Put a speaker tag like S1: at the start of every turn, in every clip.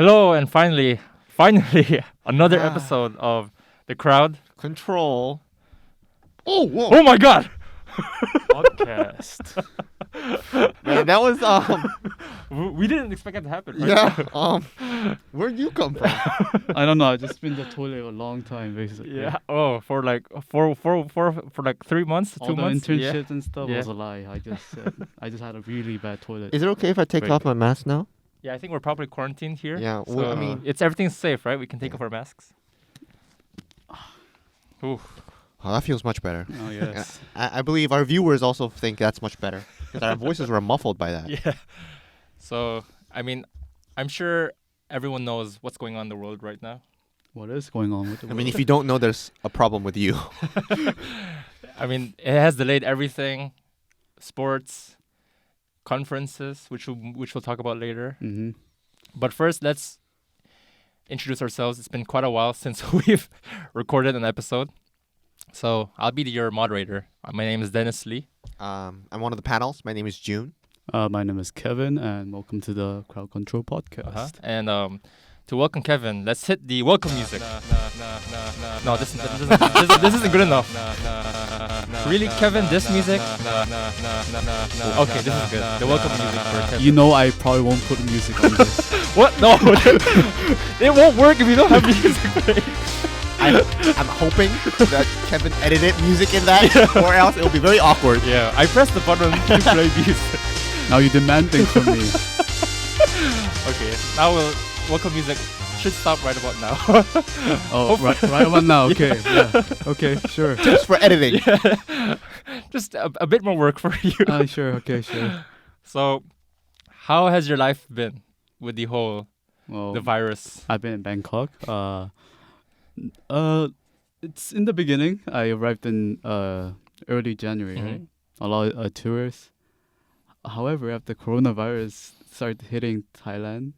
S1: Hello, and finally, another episode of The Crowd.
S2: Control. Oh, whoa.
S1: Oh my God!
S3: Podcast.
S2: Man, that was,
S1: We didn't expect that to happen, right?
S2: yeah, where'd you come from?
S3: I don't know. I've just been in the toilet a long time, basically.
S1: Yeah. Oh, for like for like 3 months,
S3: All
S1: 2
S3: the
S1: months.
S3: internships and stuff
S1: Yeah.
S3: was a lie. I just had a really bad toilet.
S2: Is it okay if I take
S3: Great.
S2: off my mask now?
S1: Yeah, I think we're probably quarantined here.
S2: Yeah,
S1: So,
S2: well, I mean-
S1: it's everything's safe, right? We can take
S2: Yeah.
S1: off our masks. Ooh.
S2: Oh, that feels much better.
S3: Oh yes.
S2: I believe our viewers also think that's much better because our voices were muffled by that.
S1: Yeah. So, I mean, I'm sure everyone knows what's going on in the world right now.
S3: What is going on with the
S2: I mean,
S3: world?
S2: if you don't know, there's a problem with you.
S1: I mean, it has delayed everything, sports, conferences, which we'll talk about later.
S3: Mm-hmm.
S1: But first, let's introduce ourselves. It's been quite a while since we've recorded an episode. So I'll be your moderator. My name is Dennis Lee.
S2: I'm one of the panels. My name is June.
S3: My name is Kevin, and welcome to the Crowd Control Podcast.
S1: And to welcome Kevin, let's hit the welcome music. No, this isn't good enough. Really, Kevin? This music? Okay, this is good. The welcome music for Kevin.
S3: You know, I probably won't put music on this.
S1: What? No, it won't work if you don't have music playing.
S2: I'm hoping that Kevin edited music in that, or else it'll be very awkward.
S1: Yeah, I pressed the button to play music.
S3: Now you demand things from me.
S1: Okay, now welcome music should stop right about now.
S3: Oh, right about now. Okay, yeah. Okay, sure.
S2: Tips for editing.
S1: Just a bit more work for you.
S3: Sure. Okay, sure.
S1: So, how has your life been with the whole
S3: Well,
S1: the virus?
S3: I've been in Bangkok. It's in the beginning. I arrived in early January,
S1: Mhm.
S3: right? A lot of tourists. However, after coronavirus started hitting Thailand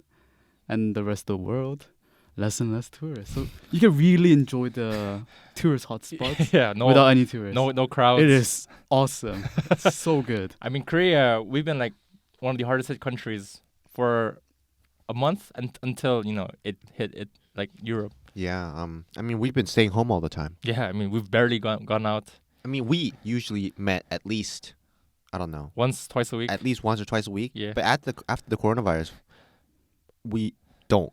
S3: and the rest of the world, less and less tourists. So you can really enjoy the tourist hotspots
S1: Yeah, no,
S3: without any tourists.
S1: no crowds.
S3: It is awesome. It's so good.
S1: I mean, Korea. We've been like one of the hardest hit countries for a month until it hit it like Europe.
S2: Yeah. I mean, we've been staying home all the time.
S1: Yeah, I mean we've barely gone out
S2: I mean, we usually met at least, I don't know,
S1: once, twice a week.
S2: at least once or twice a week.
S1: Yeah.
S2: But after the coronavirus, we don't.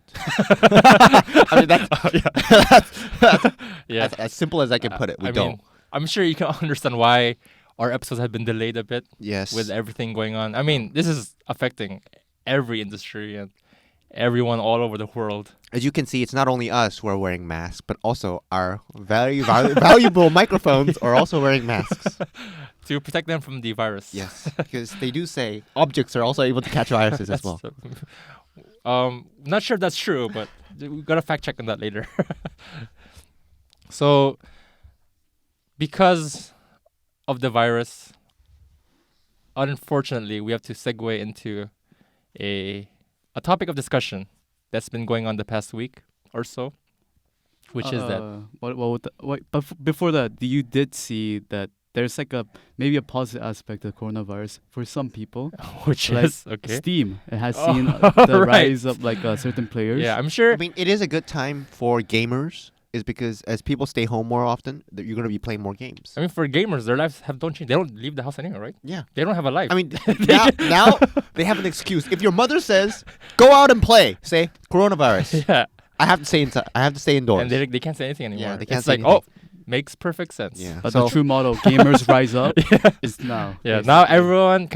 S2: I mean,
S1: Yeah.
S2: that's as simple as I can put it. We
S1: I
S2: don't.
S1: mean, I'm sure you can understand why our episodes have been delayed a bit
S2: Yes.
S1: with everything going on. I mean, this is affecting every industry and everyone all over the world.
S2: As you can see, it's not only us who are wearing masks, but also our very valuable microphones are also wearing masks.
S1: To protect them from the virus.
S2: Yes, because they do say objects are also able to catch viruses as well.
S1: Not sure if that's true, but we gotta fact check on that later. So, because of the virus, unfortunately, we have to segue into a topic of discussion that's been going on the past week or so, which is that.
S3: Before that, you did see that there's like maybe a positive aspect of coronavirus for some people.
S1: Which
S3: Like
S1: is okay.
S3: Steam. It has
S1: Oh,
S3: seen the
S1: right.
S3: rise of like certain players.
S1: Yeah, I'm sure.
S2: I mean, it is a good time for gamers, is because as people stay home more often, you're going to be playing more games.
S1: I mean, for gamers, their lives don't change. They don't leave the house anymore, right?
S2: Yeah.
S1: They don't have a life.
S2: I mean, now they have an excuse. If your mother says, "Go out and play," say coronavirus.
S1: yeah,
S2: I have to stay inside. I have to stay indoors.
S1: and they can't say anything anymore.
S2: Yeah, they can't
S1: it's
S2: say
S1: like,
S2: anything.
S1: makes perfect sense.
S2: Yeah.
S3: But
S2: So-
S3: the true motto, gamers rise up, is now.
S1: Yeah, now
S3: basically.
S1: everyone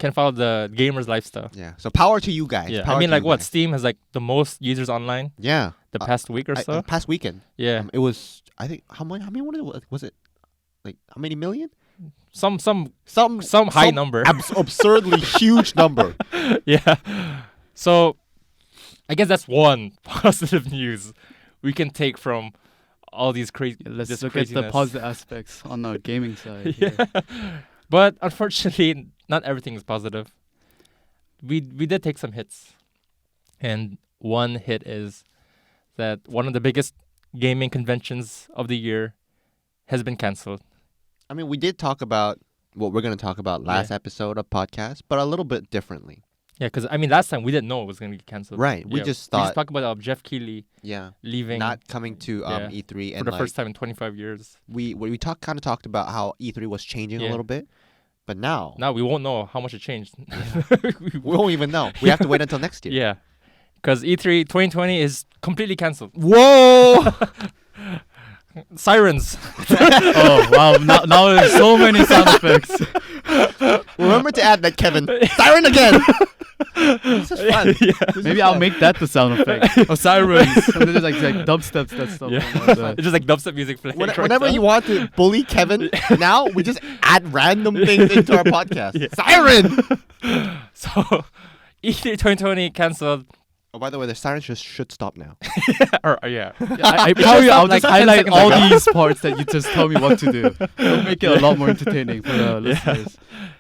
S1: can follow the gamer's lifestyle.
S2: Yeah. So power to you guys.
S1: Yeah,
S2: Power
S1: I mean,
S2: to
S1: like
S2: you
S1: what?
S2: guys.
S1: Steam has like the most users online
S2: Yeah.
S1: the past week or so.
S2: Past weekend.
S1: Yeah,
S2: It was. I think how many was it? Like how many million?
S1: some
S2: Some
S1: high number.
S2: absurdly huge number.
S1: Yeah, so I guess that's one positive news we can take from all these crazy.
S3: Let's
S1: this
S3: look at the
S1: craziness.
S3: positive aspects on our gaming side.
S1: Yeah,
S3: here.
S1: but unfortunately, not everything is positive. We did take some hits, and one hit is that one of the biggest gaming conventions of the year has been canceled.
S2: I mean, we did talk about what we're going to talk about last episode of podcast, but a little bit differently.
S1: Yeah, because I mean, last time we didn't know it was going to get canceled.
S2: Right. We
S1: Yeah,
S2: just
S1: we
S2: thought,
S1: just talked about Jeff Keighley
S2: yeah,
S1: leaving
S2: not coming to
S1: yeah,
S2: E3,
S1: for
S2: and
S1: the
S2: like
S1: first time in 25 years.
S2: we kind of talked about how E3 was changing a
S1: Yeah.
S2: little bit, but now
S1: Now we won't know how much it changed.
S2: we won't even know. We have to wait until next year.
S1: Yeah, because E3 2020 is completely canceled.
S2: Whoa!
S1: Sirens.
S3: Oh wow! Now there's so many sound effects.
S2: Remember to add that, Kevin. Siren again. This is fun.
S1: Yeah.
S2: This
S3: Maybe
S2: is
S3: I'll
S2: fun.
S3: make that the sound effect. Of sirens. And then there's like dubsteps that stuff.
S1: Yeah.
S3: going on there.
S1: It's just like dubstep music playing.
S2: Whenever you want to bully Kevin, now we just add random things into our podcast.
S1: Yeah.
S2: Siren.
S1: So E3 2020 canceled.
S2: Oh, by the way, the siren should stop now.
S1: Yeah.
S3: I
S1: It
S3: probably
S1: should
S3: I'll
S1: stop like
S3: just
S1: 10
S3: highlight
S1: seconds
S3: all
S1: ago.
S3: these parts that you just tell me what to do. It'll make it a lot more entertaining for the listeners.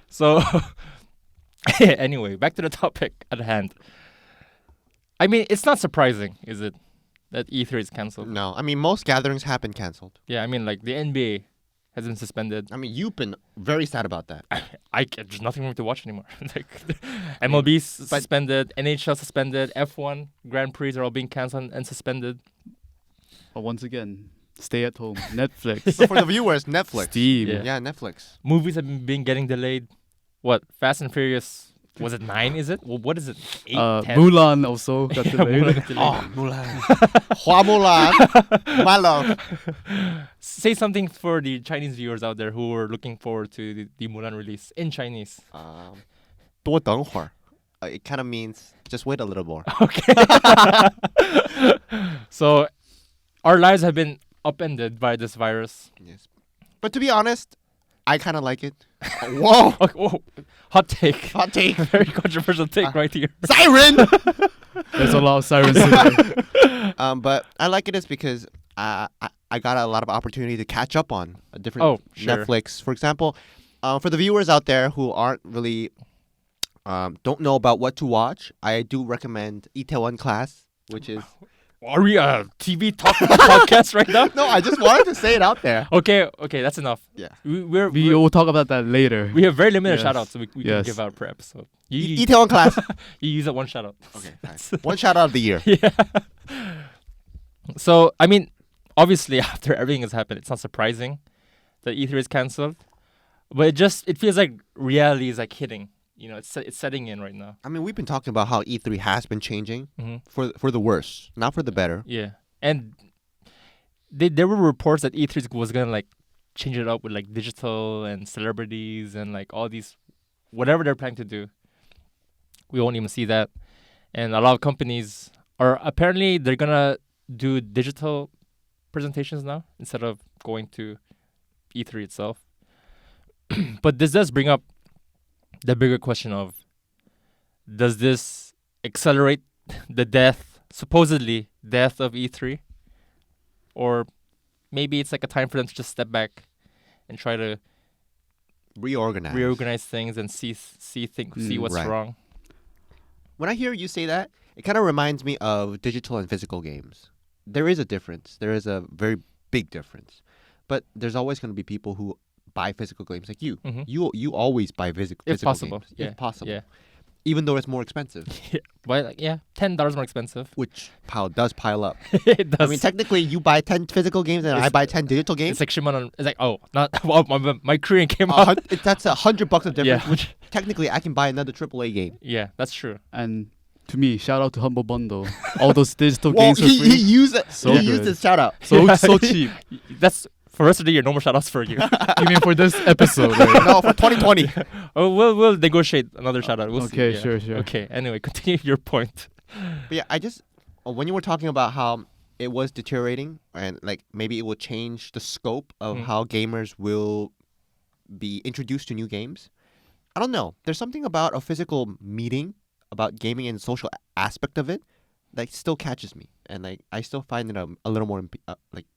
S1: So anyway, back to the topic at hand. I mean, it's not surprising, is it, that E3 is canceled?
S2: No, I mean most gatherings have been canceled.
S1: Yeah, I mean, like the NBA has been suspended.
S2: I mean you've been very sad about that.
S1: There's nothing for me to watch anymore. Like MLB suspended, NHL suspended, F1 Grand Prix are all being canceled and suspended.
S3: But once again, stay at home. Netflix.
S2: So for the viewers, Netflix.
S3: Steam.
S1: Yeah.
S2: Yeah, Netflix.
S1: Movies have been getting delayed. What? Fast and Furious. Was it 9? Is it? Well, what is it? 8, 10?
S3: Mulan also got
S1: Yeah,
S3: delayed.
S1: Mulan got delayed.
S2: Oh, Mulan. Hua Mulan. My love.
S1: Say something for the Chinese viewers out there who are looking forward to the Mulan release in Chinese.
S2: 多等会儿. It kind of means just wait a little more.
S1: Okay. So, our lives have been upended by this virus.
S2: Yes. But to be honest, I kind of like it. Whoa.
S1: Okay, whoa. Hot take.
S2: Hot take.
S1: Very controversial take right here.
S2: Siren.
S3: There's a lot of sirens today.
S2: But I like it is because I got a lot of opportunity to catch up on a different
S1: Sure.
S2: Netflix. For example, for the viewers out there who aren't really don't know about what to watch, I do recommend Itaewon Class, which is
S1: Are we a TV talk podcast right now?
S2: no, I just wanted to say it out there.
S1: Okay, that's enough.
S2: Yeah.
S1: We
S3: Will talk about that later.
S1: we have very limited
S3: Yes.
S1: shout outs, so we can
S3: Yes.
S1: give out per episode. You
S2: Itaewon Class.
S1: use it one shout out.
S2: Okay, fine. One shout out of the year.
S1: Yeah. So, I mean, obviously, after everything has happened, it's not surprising that E3 is cancelled. But it feels like reality is like hitting. You know, it's setting in right now.
S2: I mean, we've been talking about how E3 has been changing
S1: Mm-hmm.
S2: for the worse, not for the better.
S1: Yeah. And there were reports that E3 was going to like change it up with like digital and celebrities and like all these, whatever they're planning to do. We won't even see that. And a lot of companies are apparently they're going to do digital presentations now instead of going to E3 itself. But this does bring up the bigger question of, does this accelerate the supposedly death of E3? Or maybe it's like a time for them to just step back and try to reorganize things and see what's
S2: right.
S1: wrong.
S2: When I hear you say that, it kind of reminds me of digital and physical games. There is a difference. There is a very big difference. But there's always going to be people who buy physical games like you.
S1: Mhm.
S2: You always buy physical
S1: Possible.
S2: games.
S1: Yeah.
S2: If possible.
S1: Yeah.
S2: Even though it's more expensive,
S1: But like, yeah, $10 more expensive.
S2: which does pile up.
S1: It does.
S2: I mean, technically, you buy 10 physical games and I
S1: It's-
S2: buy 10 digital games.
S1: it's like Shimon. It's like, oh, not well, my Korean came out.
S2: That's $100 of difference.
S1: Yeah.
S2: Which technically, I can buy another AAA game.
S1: Yeah, that's true.
S3: And to me, shout out to Humble Bundle. All those digital
S2: Well,
S3: games for
S2: he
S3: free.
S2: used it.
S3: So
S2: he used
S3: good.
S2: his shout out.
S3: So cheap.
S1: That's for the rest of the year. No more shout outs for you.
S3: You mean for this episode? Right?
S2: No, for 2020.
S1: Oh, we'll negotiate another shout out. We'll see.
S3: Okay,
S1: Yeah.
S3: sure.
S1: Okay. Anyway, continue your point.
S2: But yeah, I just when you were talking about how it was deteriorating and like maybe it will change the scope of
S1: Mm.
S2: how gamers will be introduced to new games. I don't know. There's something about a physical meeting, about gaming and social aspect of it, that still catches me, and like I still find it a little more like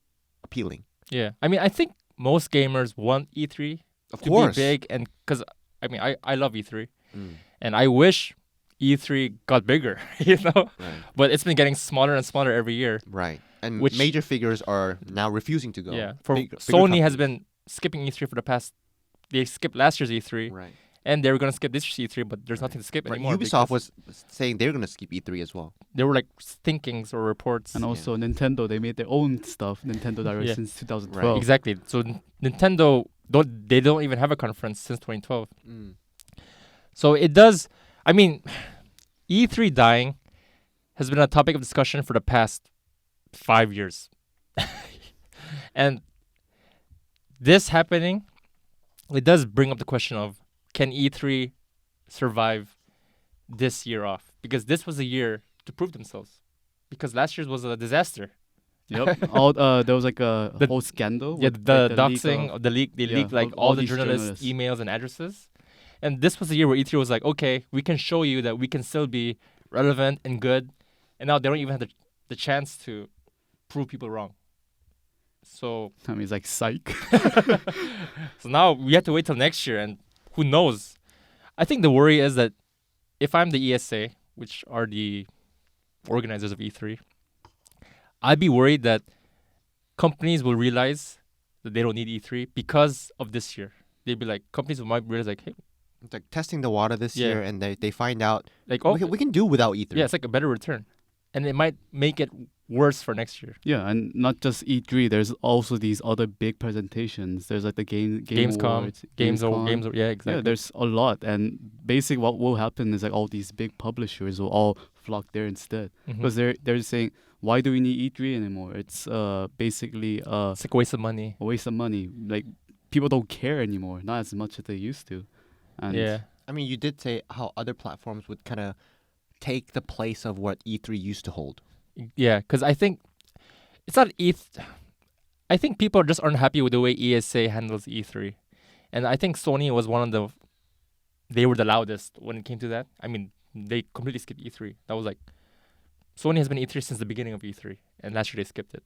S2: appealing.
S1: Yeah. I mean, I think most gamers want E3
S2: Of
S1: to
S2: course.
S1: be big, and because I mean, I love E3,
S2: Mm,
S1: and I wish E3 got bigger, you know.
S2: right.
S1: But it's been getting smaller and smaller every year.
S2: Right. And
S1: Which-
S2: major figures are now refusing to go.
S1: Yeah. For
S2: Bigger
S1: Sony has
S2: companies.
S1: been skipping E3 for the past. They skipped last year's E3,
S2: Right.
S1: and they were gonna skip this E3, but there's nothing to skip
S2: Right.
S1: anymore.
S2: Ubisoft
S1: because
S2: was saying they're gonna skip E3 as well.
S1: There were like thinkings or reports.
S3: And also Nintendo, they made their own stuff. Nintendo Direct
S1: Yeah.
S3: since 2012.
S1: Exactly. So Nintendo don't even have a conference since 2012.
S2: Mm.
S1: So it does. I mean, E3 dying has been a topic of discussion for the past 5 years, and this happening, it does bring up the question of, can E3 survive this year off? Because this was a year to prove themselves. Because last year's was a disaster.
S3: Yep. There was like a
S1: The-
S3: whole scandal.
S1: Yeah,
S3: with,
S1: the
S3: like,
S1: doxing,
S3: leak
S1: the leak, they
S3: yeah,
S1: leaked like
S3: of
S1: all
S3: all
S1: the
S3: these
S1: journalists'
S3: journalists.
S1: emails and addresses. And this was a year where E3 was like, okay, we can show you that we can still be relevant and good. And now they don't even have the chance to prove people wrong. So
S3: I mean, it's like psych.
S1: so now we have to wait till next year, and who knows? I think the worry is that if I'm the ESA, which are the organizers of E3, I'd be worried that companies will realize that they don't need E3 because of this year. They'd be like, companies might realize like, hey,
S2: It's like testing the water this
S1: Yeah.
S2: year, and they find out
S1: like oh,
S2: we can do without E3.
S1: yeah, it's like a better return, and it might make it worse for next year.
S3: Yeah, and not just E3. There's also these other big presentations. There's like the game
S1: Gamescom,
S3: awards,
S1: games, yeah, exactly.
S3: Yeah, there's a lot, and basically what will happen is like all these big publishers will all flock there instead
S1: Mhm.
S3: because they're saying, why do we need E3 anymore? It's basically
S1: It's like a waste of money.
S3: a waste of money. Like people don't care anymore, not as much as they used to. And
S1: Yeah,
S2: I mean, you did say how other platforms would kind of take the place of what E3 used to hold.
S1: yeah, because I think it's not I think people just aren't happy with the way ESA handles E3, and I think Sony was one of the. They were the loudest when it came to that. I mean, they completely skipped E3. That was like, Sony has been E3 since the beginning of E3, and last year they skipped it.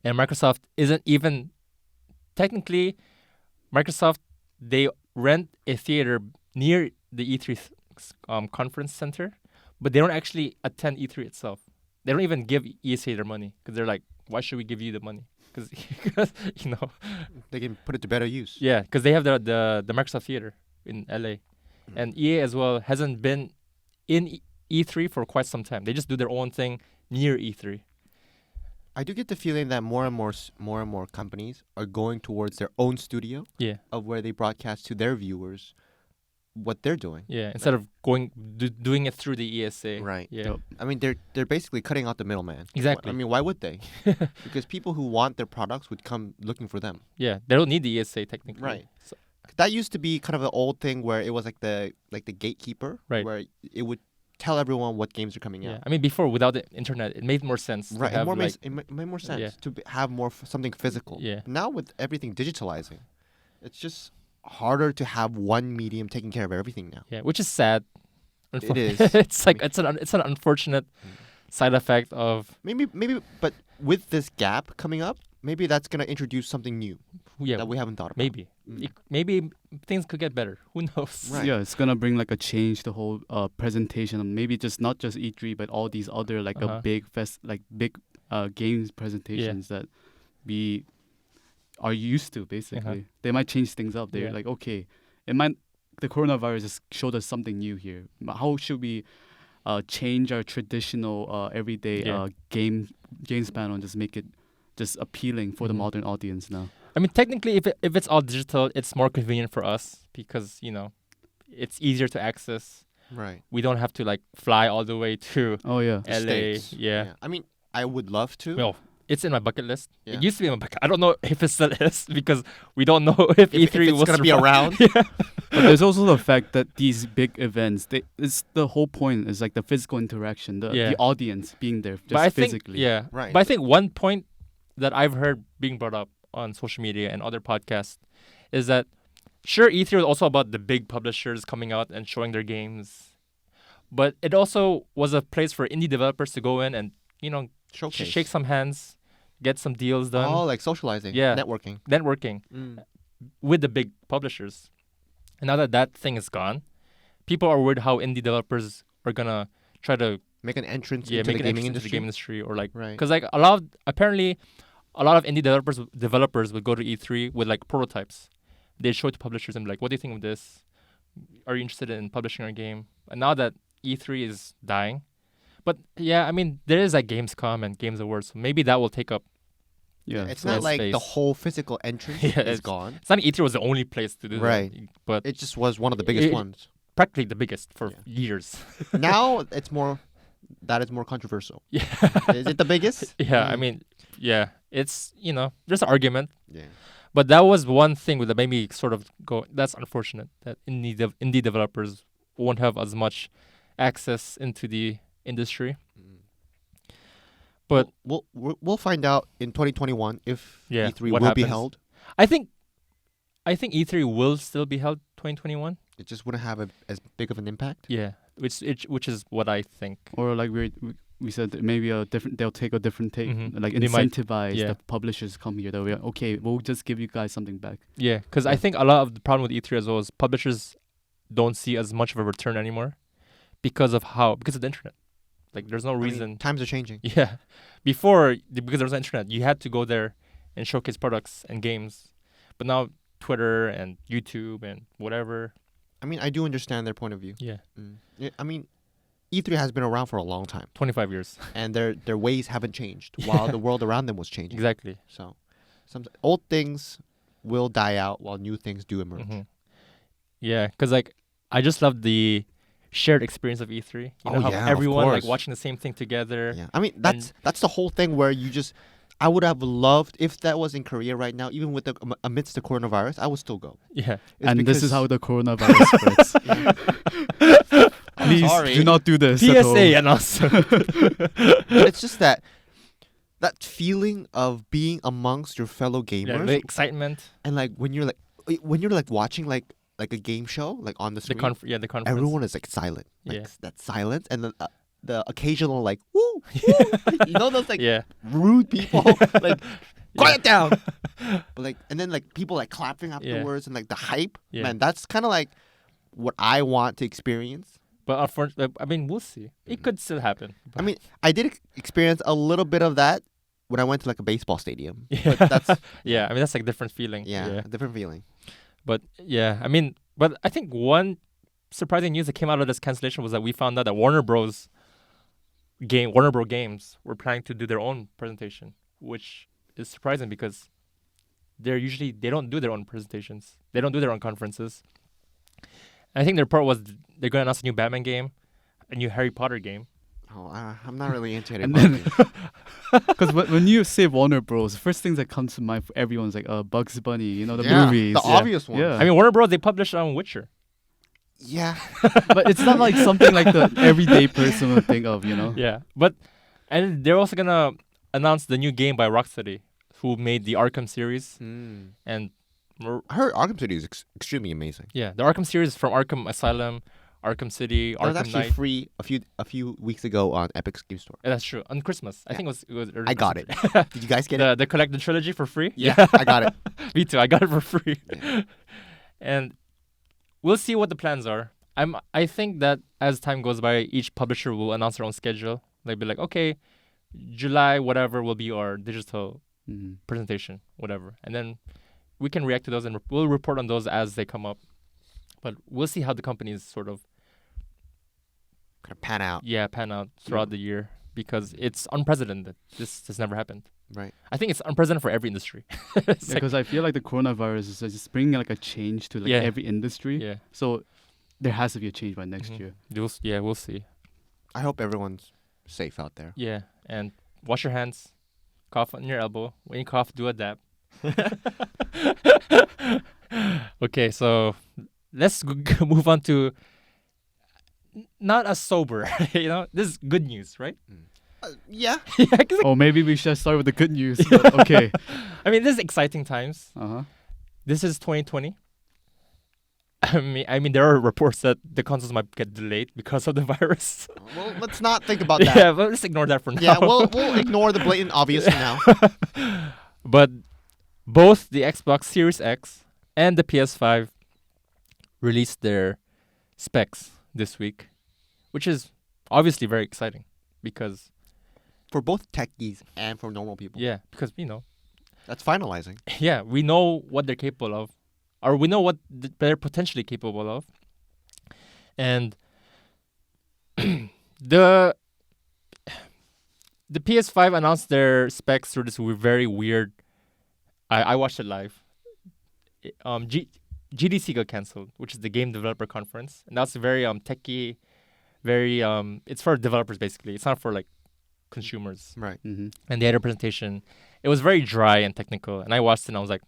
S1: And Microsoft isn't even technically. Microsoft, they rent a theater near the E3 conference center, but they don't actually attend E3 itself. They don't even give ESA their money because they're like, why should we give you the money? Because you know,
S2: They can put it to better use.
S1: yeah, because they have the Microsoft Theater in LA, and EA as well hasn't been in E3 for quite some time. They just do their own thing near E3.
S2: I do get the feeling that more and more companies are going towards their own studio
S1: Yeah,
S2: of where they broadcast to their viewers what they're doing.
S1: yeah. Instead of doing it through the ESA.
S2: Right.
S1: Yeah.
S3: Yep.
S2: I mean, they're basically cutting out the middleman.
S1: Exactly.
S2: I mean, why would they? Because people who want their products would come looking for them.
S1: Yeah, they don't need the ESA technically.
S2: Right.
S1: So,
S2: That used to be kind of an old thing where it was like the gatekeeper,
S1: Right.
S2: where it would tell everyone what games are coming
S1: yeah.
S2: out.
S1: I mean, before without the internet, it made more sense. To
S2: Right,
S1: have,
S2: it made more sense
S1: yeah.
S2: to have more something physical.
S1: Yeah.
S2: Now with everything digitalizing, it's just harder to have one medium taking care of everything now.
S1: Yeah, which is sad.
S2: It is.
S1: It's like it's an unfortunate side effect of
S2: Maybe, but with this gap coming up, maybe that's gonna introduce something new
S1: yeah.
S2: that we haven't thought about.
S1: Maybe maybe things could get better. Who knows?
S2: Right.
S3: Yeah, it's gonna bring like a change the whole presentation, and maybe just not just E3, but all these other like
S1: Uh-huh.
S3: a big games presentations that we are used to. Basically, they might change things up. They're
S1: Yeah.
S3: like, okay, the coronavirus just showed us something new here. But how should we change our traditional everyday
S1: Yeah.
S3: games panel and just make it just appealing for the
S1: Mhm.
S3: modern audience now?
S1: I mean, technically, if it's all digital, it's more convenient for us because it's easier to access.
S2: Right.
S1: We don't have to like fly all the way to
S3: Oh yeah.
S2: The
S1: LA.
S2: States.
S1: Yeah.
S2: I mean, I would love to.
S1: Well, it's in my bucket list.
S2: Yeah.
S1: It used to be in my bucket. I don't know if it still is because we don't know if E3
S2: it's
S1: will
S2: gonna be
S1: survive.
S2: around.
S3: But there's also the fact that these big events, it's the whole point is like the physical interaction,
S1: Yeah.
S3: the audience being there just
S1: But I think,
S3: physically.
S1: yeah.
S2: Right.
S1: But I think one point that I've heard being brought up on social media and other podcasts is that sure, E3 was also about the big publishers coming out and showing their games, but it also was a place for indie developers to go in and
S2: Showcase.
S1: shake some hands, get some deals done,
S2: Oh, like socializing.
S1: Yeah.
S2: Networking.
S1: networking with the big publishers. And now that thing is gone, people are worried how indie developers are gonna try to
S2: Make an entrance
S1: make
S2: into the
S1: an
S2: gaming
S1: entrance into
S2: industry.
S1: the game industry, or like
S2: Right.
S1: because like apparently a lot of indie developers would go to E3 with like prototypes. They show it to publishers and be like, what do you think of this? are you interested in publishing our game? And now that E3 is dying, but yeah, I mean there is like Gamescom and Games Awards, so maybe that will take up.
S3: Yeah.
S2: It's
S1: so
S2: not
S1: it's
S2: like
S1: space.
S2: the whole physical entrance
S1: Yeah,
S2: is
S1: it's-
S2: gone.
S1: It's not like E3 was the only place to do
S2: Right.
S1: that, but
S2: It just was one of the biggest
S1: It-
S2: ones.
S1: practically the biggest for
S2: Yeah.
S1: years.
S2: Now it's more. That is more controversial.
S1: Yeah,
S2: Is it the biggest?
S1: yeah. I
S2: Mm.
S1: mean, yeah, it's there's an argument.
S2: Yeah.
S1: But that was one thing that made me sort of go, that's unfortunate that indie developers won't have as much access into the industry.
S2: Mm.
S1: But
S2: we'll find out in 2021 if
S1: Yeah,
S2: E3
S1: what
S2: will be
S1: happens.
S2: held.
S1: I think E3 will still be held 2021.
S2: It just wouldn't have as big of an impact.
S1: Yeah, which is what I think.
S3: Or like we said that maybe they'll take a different take,
S1: Mhm.
S3: like
S1: They might-
S3: incentivize
S1: yeah.
S3: the publishers to come here. They'll be like, okay, we'll just give you guys something back.
S1: Yeah, because I think a lot of the problem with E3 as well is publishers don't see as much of a return anymore because of the internet. Like there's no
S2: I mean,
S1: reason.
S2: times are changing.
S1: Yeah, before because there was no internet, you had to go there and showcase products and games, but now Twitter and YouTube and whatever.
S2: I mean, I do understand their point of view.
S1: Yeah,
S2: Yeah, I mean, E3 has been around for a long time,
S1: 25 years.
S2: and their ways haven't changed while the world around them was changing.
S1: Exactly.
S2: So, some old things will die out while new things do emerge.
S1: Mhm. Yeah, because like I just love the shared experience of E3. You know
S2: Oh,
S1: how
S2: yeah, of
S1: everyone like
S2: course.
S1: watching the same thing together.
S2: Yeah, I mean that's the whole thing where you just. I would have loved if that was in Korea right now, even with amidst the coronavirus, I would still go.
S1: Yeah.
S2: It's
S3: And this is
S2: because-
S3: how the coronavirus spreads.
S2: I'm
S3: Please
S2: sorry.
S3: do not do this. at home.
S1: PSA and us.
S2: But it's just that feeling of being amongst your fellow
S1: Yeah,
S2: gamers,
S1: the excitement,
S2: and like when you're watching like a game show like on the
S1: the
S2: screen,
S1: the conference.
S2: everyone is like silent, like
S1: Yeah.
S2: that silence, and then the occasional like woo, you know those like
S1: Yeah.
S2: rude people like quiet down, but like and then like people like clapping afterwards and like the hype,
S1: Yeah.
S2: man, that's kind of like what I want to experience.
S1: But unfortunately, I mean, we'll see. It could still happen.
S2: I mean, I did experience a little bit of that when I went to like a baseball stadium.
S1: Yeah.
S2: But that's
S1: Yeah, I mean that's like a different feeling.
S2: a different feeling.
S1: But yeah, I mean, but I think one surprising news that came out of this cancellation was that we found out that Warner Bros. Games were planning to do their own presentation, which is surprising because they don't do their own presentations. They don't do their own conferences. And I think their report was they're going to announce a new Batman game, a new Harry Potter game.
S2: Oh, I'm not really into it.
S3: And then, because when you say Warner Bros, first things that come to mind for everyone is like Bugs Bunny, you know, the movies.
S2: the obvious one.
S3: Yeah.
S1: I mean, Warner Bros. They published Witcher.
S2: Yeah.
S3: But it's not like something like the everyday person would think of, you know?
S1: Yeah, and they're also gonna announce the new game by Rocksteady, who made the Arkham series, and
S2: I heard Arkham City is extremely amazing.
S1: yeah, the Arkham series from Arkham Asylum, Arkham City,
S2: It was
S1: Arkham
S2: actually
S1: Knight.
S2: free a few weeks ago on Epic's Game Store.
S1: Yeah, that's true. On Christmas, I think it was. Early
S2: I got it.
S1: Christmas.
S2: Did you guys get it?
S1: The collected trilogy for free.
S2: Yeah, I got it.
S1: Me too. I got it for free.
S2: Yeah.
S1: And we'll see what the plans are. I think that as time goes by, each publisher will announce their own schedule. They'll be like, okay, July whatever will be our digital
S3: Mhm.
S1: presentation, whatever, and then we can react to those and we'll report on those as they come up. But we'll see how the companies sort of
S2: Kind of pan out.
S1: pan out throughout the year because it's unprecedented. This has never happened.
S2: Right.
S1: I think it's unprecedented for every industry. It's like-
S3: Because I feel like the coronavirus is just bringing like a change to like
S1: Yeah.
S3: every industry.
S1: yeah,
S3: So there has to be a change by next
S1: Mhm.
S3: year.
S1: We'll see.
S2: I hope everyone's safe out there.
S1: Yeah, and wash your hands, cough on your elbow. When you cough, do a dab. Okay, so let's move on to not as sober. This is good news, right?
S2: Yeah.
S1: Yeah, 'cause
S3: Oh, maybe we should start with the good news. but okay.
S1: I mean, this is exciting times.
S3: Uh-huh.
S1: This is 2020. I mean, there are reports that the consoles might get delayed because of the virus.
S2: Well, let's not think about that.
S1: Yeah, but let's ignore that for now.
S2: Yeah, we'll ignore the blatant obvious for now.
S1: But both the Xbox Series X and the PS5 released their specs this week, which is obviously very exciting because
S2: For both techies and for normal people.
S1: because
S2: That's finalizing.
S1: we know what they're capable of, or we know what they're potentially capable of. And the PS5 announced their specs through this very weird. I watched it live. GDC got canceled, which is the Game Developer Conference, and that's very techy, very it's for developers basically. It's not for like consumers.
S2: Right.
S3: Mm-hmm.
S1: And they had a presentation. It was very dry and technical, and I watched it and I was like,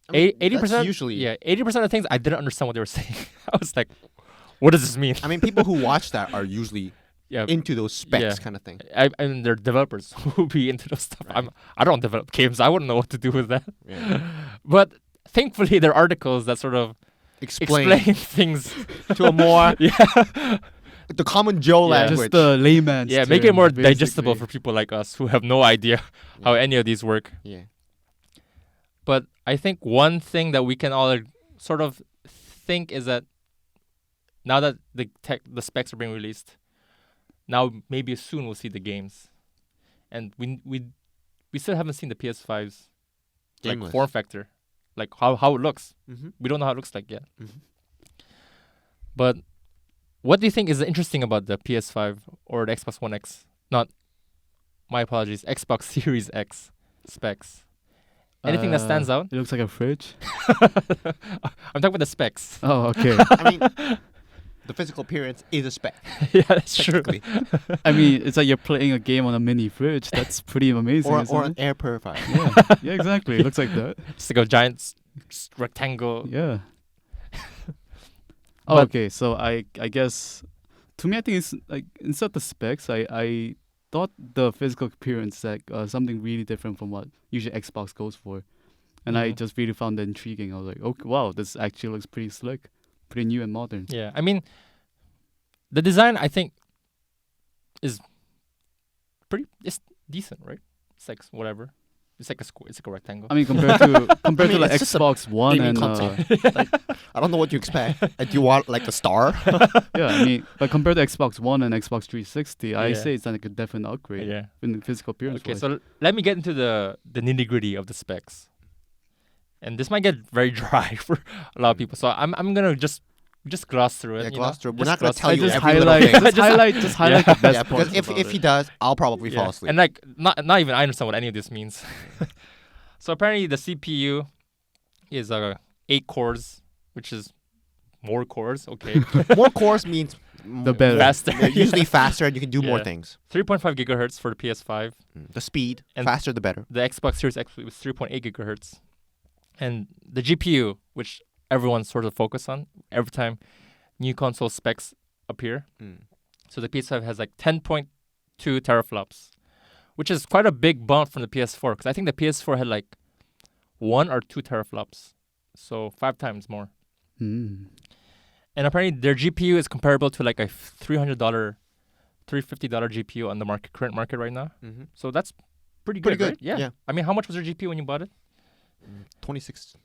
S2: I mean,
S1: 80%.
S2: that's usually.
S1: Yeah, 80% of things I didn't understand what they were saying. I was like, what does this mean?
S2: I mean, people who watch that are usually
S1: Yeah,
S2: into those specs
S1: Yeah.
S2: kind of thing.
S1: and they're developers who be into those stuff.
S2: Right.
S1: I don't develop games. I wouldn't know what to do with that.
S2: Yeah.
S1: But thankfully, there are articles that sort of
S2: Explain
S1: explain things.
S2: to a more
S1: Yeah,
S2: the common Joe
S1: Yeah.
S2: language.
S3: Just the layman's
S1: yeah, make it
S3: term,
S1: more digestible
S3: basically.
S1: for people like us who have no idea how
S2: Yeah.
S1: any of these work.
S2: Yeah.
S1: But I think one thing that we can all sort of think is that now that the specs are being released, now maybe soon we'll see the games, and we still haven't seen the PS5's like
S2: Gameless.
S1: form factor, like how it looks.
S2: Mm-hmm.
S1: We don't know how it looks like yet.
S2: Mhm.
S1: But what do you think is interesting about the PS5 or the Xbox One X? Not, my apologies, Xbox Series X specs. Anything that stands out?
S3: It looks like a fridge.
S1: I'm talking about the specs.
S3: Oh, okay.
S2: I mean, the physical appearance is a spec.
S1: Yeah, that's true.
S2: technically.
S3: I mean, it's like you're playing a game on a mini fridge. That's pretty amazing.
S2: or
S3: isn't
S2: or an
S3: it?
S2: air purifier.
S3: Yeah, yeah, exactly. It looks like that.
S1: It's like a giant rectangle.
S3: Yeah. Oh,
S1: But-
S3: okay. So I guess to me, I think it's like instead of the specs, I thought the physical appearance like something really different from what usually Xbox goes for, and I
S1: Mhm.
S3: just really found it intriguing. I was like, okay, wow, this actually looks pretty slick, pretty new and modern.
S1: Yeah, I mean, the design I think is it's decent, right? It's like whatever. It's like a square. It's like a rectangle.
S3: I mean, compared to
S2: I mean,
S3: like
S2: it's just a
S3: Xbox One
S2: gaming
S3: and
S2: console. I don't know what you expect. Do you want like a star?
S3: yeah, I mean, but compared to Xbox One and Xbox 360, I
S1: Yeah.
S3: say it's like a definite upgrade
S1: yeah.
S3: in the physical appearance.
S1: Okay,
S3: wise.
S1: so let me get into the nitty gritty of the specs, and this might get very dry for a lot of people. So I'm gonna just gloss through it.
S2: Yeah,
S1: you
S2: gloss
S1: know?
S2: through. We're
S1: Just
S2: not gonna
S1: gloss
S2: tell
S3: I
S2: you
S3: just
S2: every little
S3: highlight,
S2: thing.
S3: just highlight the best
S2: Yeah, because
S3: parts
S2: if
S3: about
S2: he
S3: it.
S2: does, I'll probably fall asleep.
S1: And like not even I understand what any of this means. So apparently the CPU is 8 cores, which is more cores. Okay,
S2: More cores means
S3: The better.
S1: faster.
S2: They're usually faster and you can do more
S1: Yeah.
S2: things.
S1: 3.5 gigahertz for the PS5.
S2: The speed,
S1: And-
S2: faster the better.
S1: The Xbox Series X was 3.8 gigahertz, and the GPU, which everyone sort of focus on every time new console specs appear. So the PS5 has like 10.2 teraflops, which is quite a big bump from the PS4. Because I think the PS4 had like 1 or 2 teraflops, so 5 times more.
S3: Mm.
S1: And apparently their GPU is comparable to like a $350 GPU on the current market right now.
S2: Mm-hmm.
S1: So that's pretty
S2: Pretty
S1: good, right?
S2: good, yeah.
S1: I mean, how much was your GPU when you bought it?
S2: 260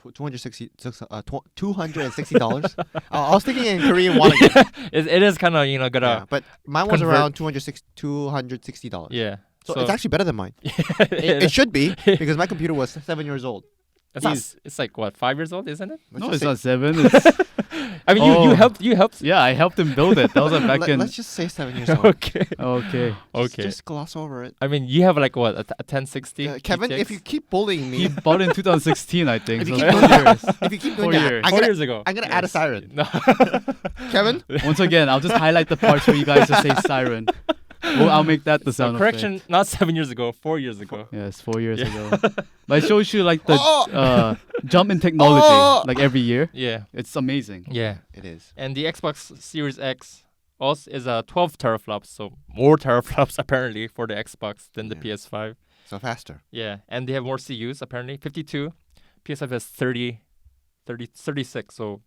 S2: $260. I was thinking in Korean won again.
S1: It is kind of
S2: Yeah,
S1: gotta
S2: but mine was
S1: convert-
S2: around $260.
S1: yeah.
S2: So it's actually better than mine.
S1: it,
S2: It should be because my computer was 7 years old.
S1: it's not,
S2: is-
S1: it's like what 5 years old, isn't it?
S2: Let's
S3: No,
S2: just
S3: it's
S2: say-
S3: not 7. It's,
S1: I mean,
S3: Oh.
S1: you helped.
S3: yeah, I helped him build it. That was like back in.
S2: Let's just say 7 years old.
S1: Okay.
S3: Okay.
S1: Okay.
S2: Just gloss over it.
S1: I mean, you have like what a 1060.
S2: Kevin, if
S1: GTX?
S2: you keep bullying
S3: He
S2: me,
S3: bought it in 2016, I think.
S2: if
S3: So
S2: you
S3: it's
S2: keep
S3: 4
S2: doing
S3: years.
S2: if you keep
S3: 4
S2: doing that,
S3: years.
S2: I'm
S1: 4
S2: gonna,
S1: years ago.
S2: I'm gonna add a siren.
S1: No.
S2: Kevin,
S3: Once again, I'll just highlight the parts where you guys just say siren. Well, I'll make that the
S1: So
S3: sound
S1: correction, not 7 years ago, 4 years ago.
S3: effect. Yes, 4 years
S1: Yeah.
S3: ago. But it shows you like the
S2: Oh!
S3: jump in technology,
S2: Oh!
S3: like every year.
S1: Yeah.
S3: It's amazing.
S1: Yeah.
S2: it is.
S1: And the Xbox Series X also is 12 teraflops, so more teraflops apparently for the Xbox than the
S2: Yeah.
S1: PS5.
S2: So faster.
S1: Yeah, and they have more CUs apparently, 52. PS5 has 36. So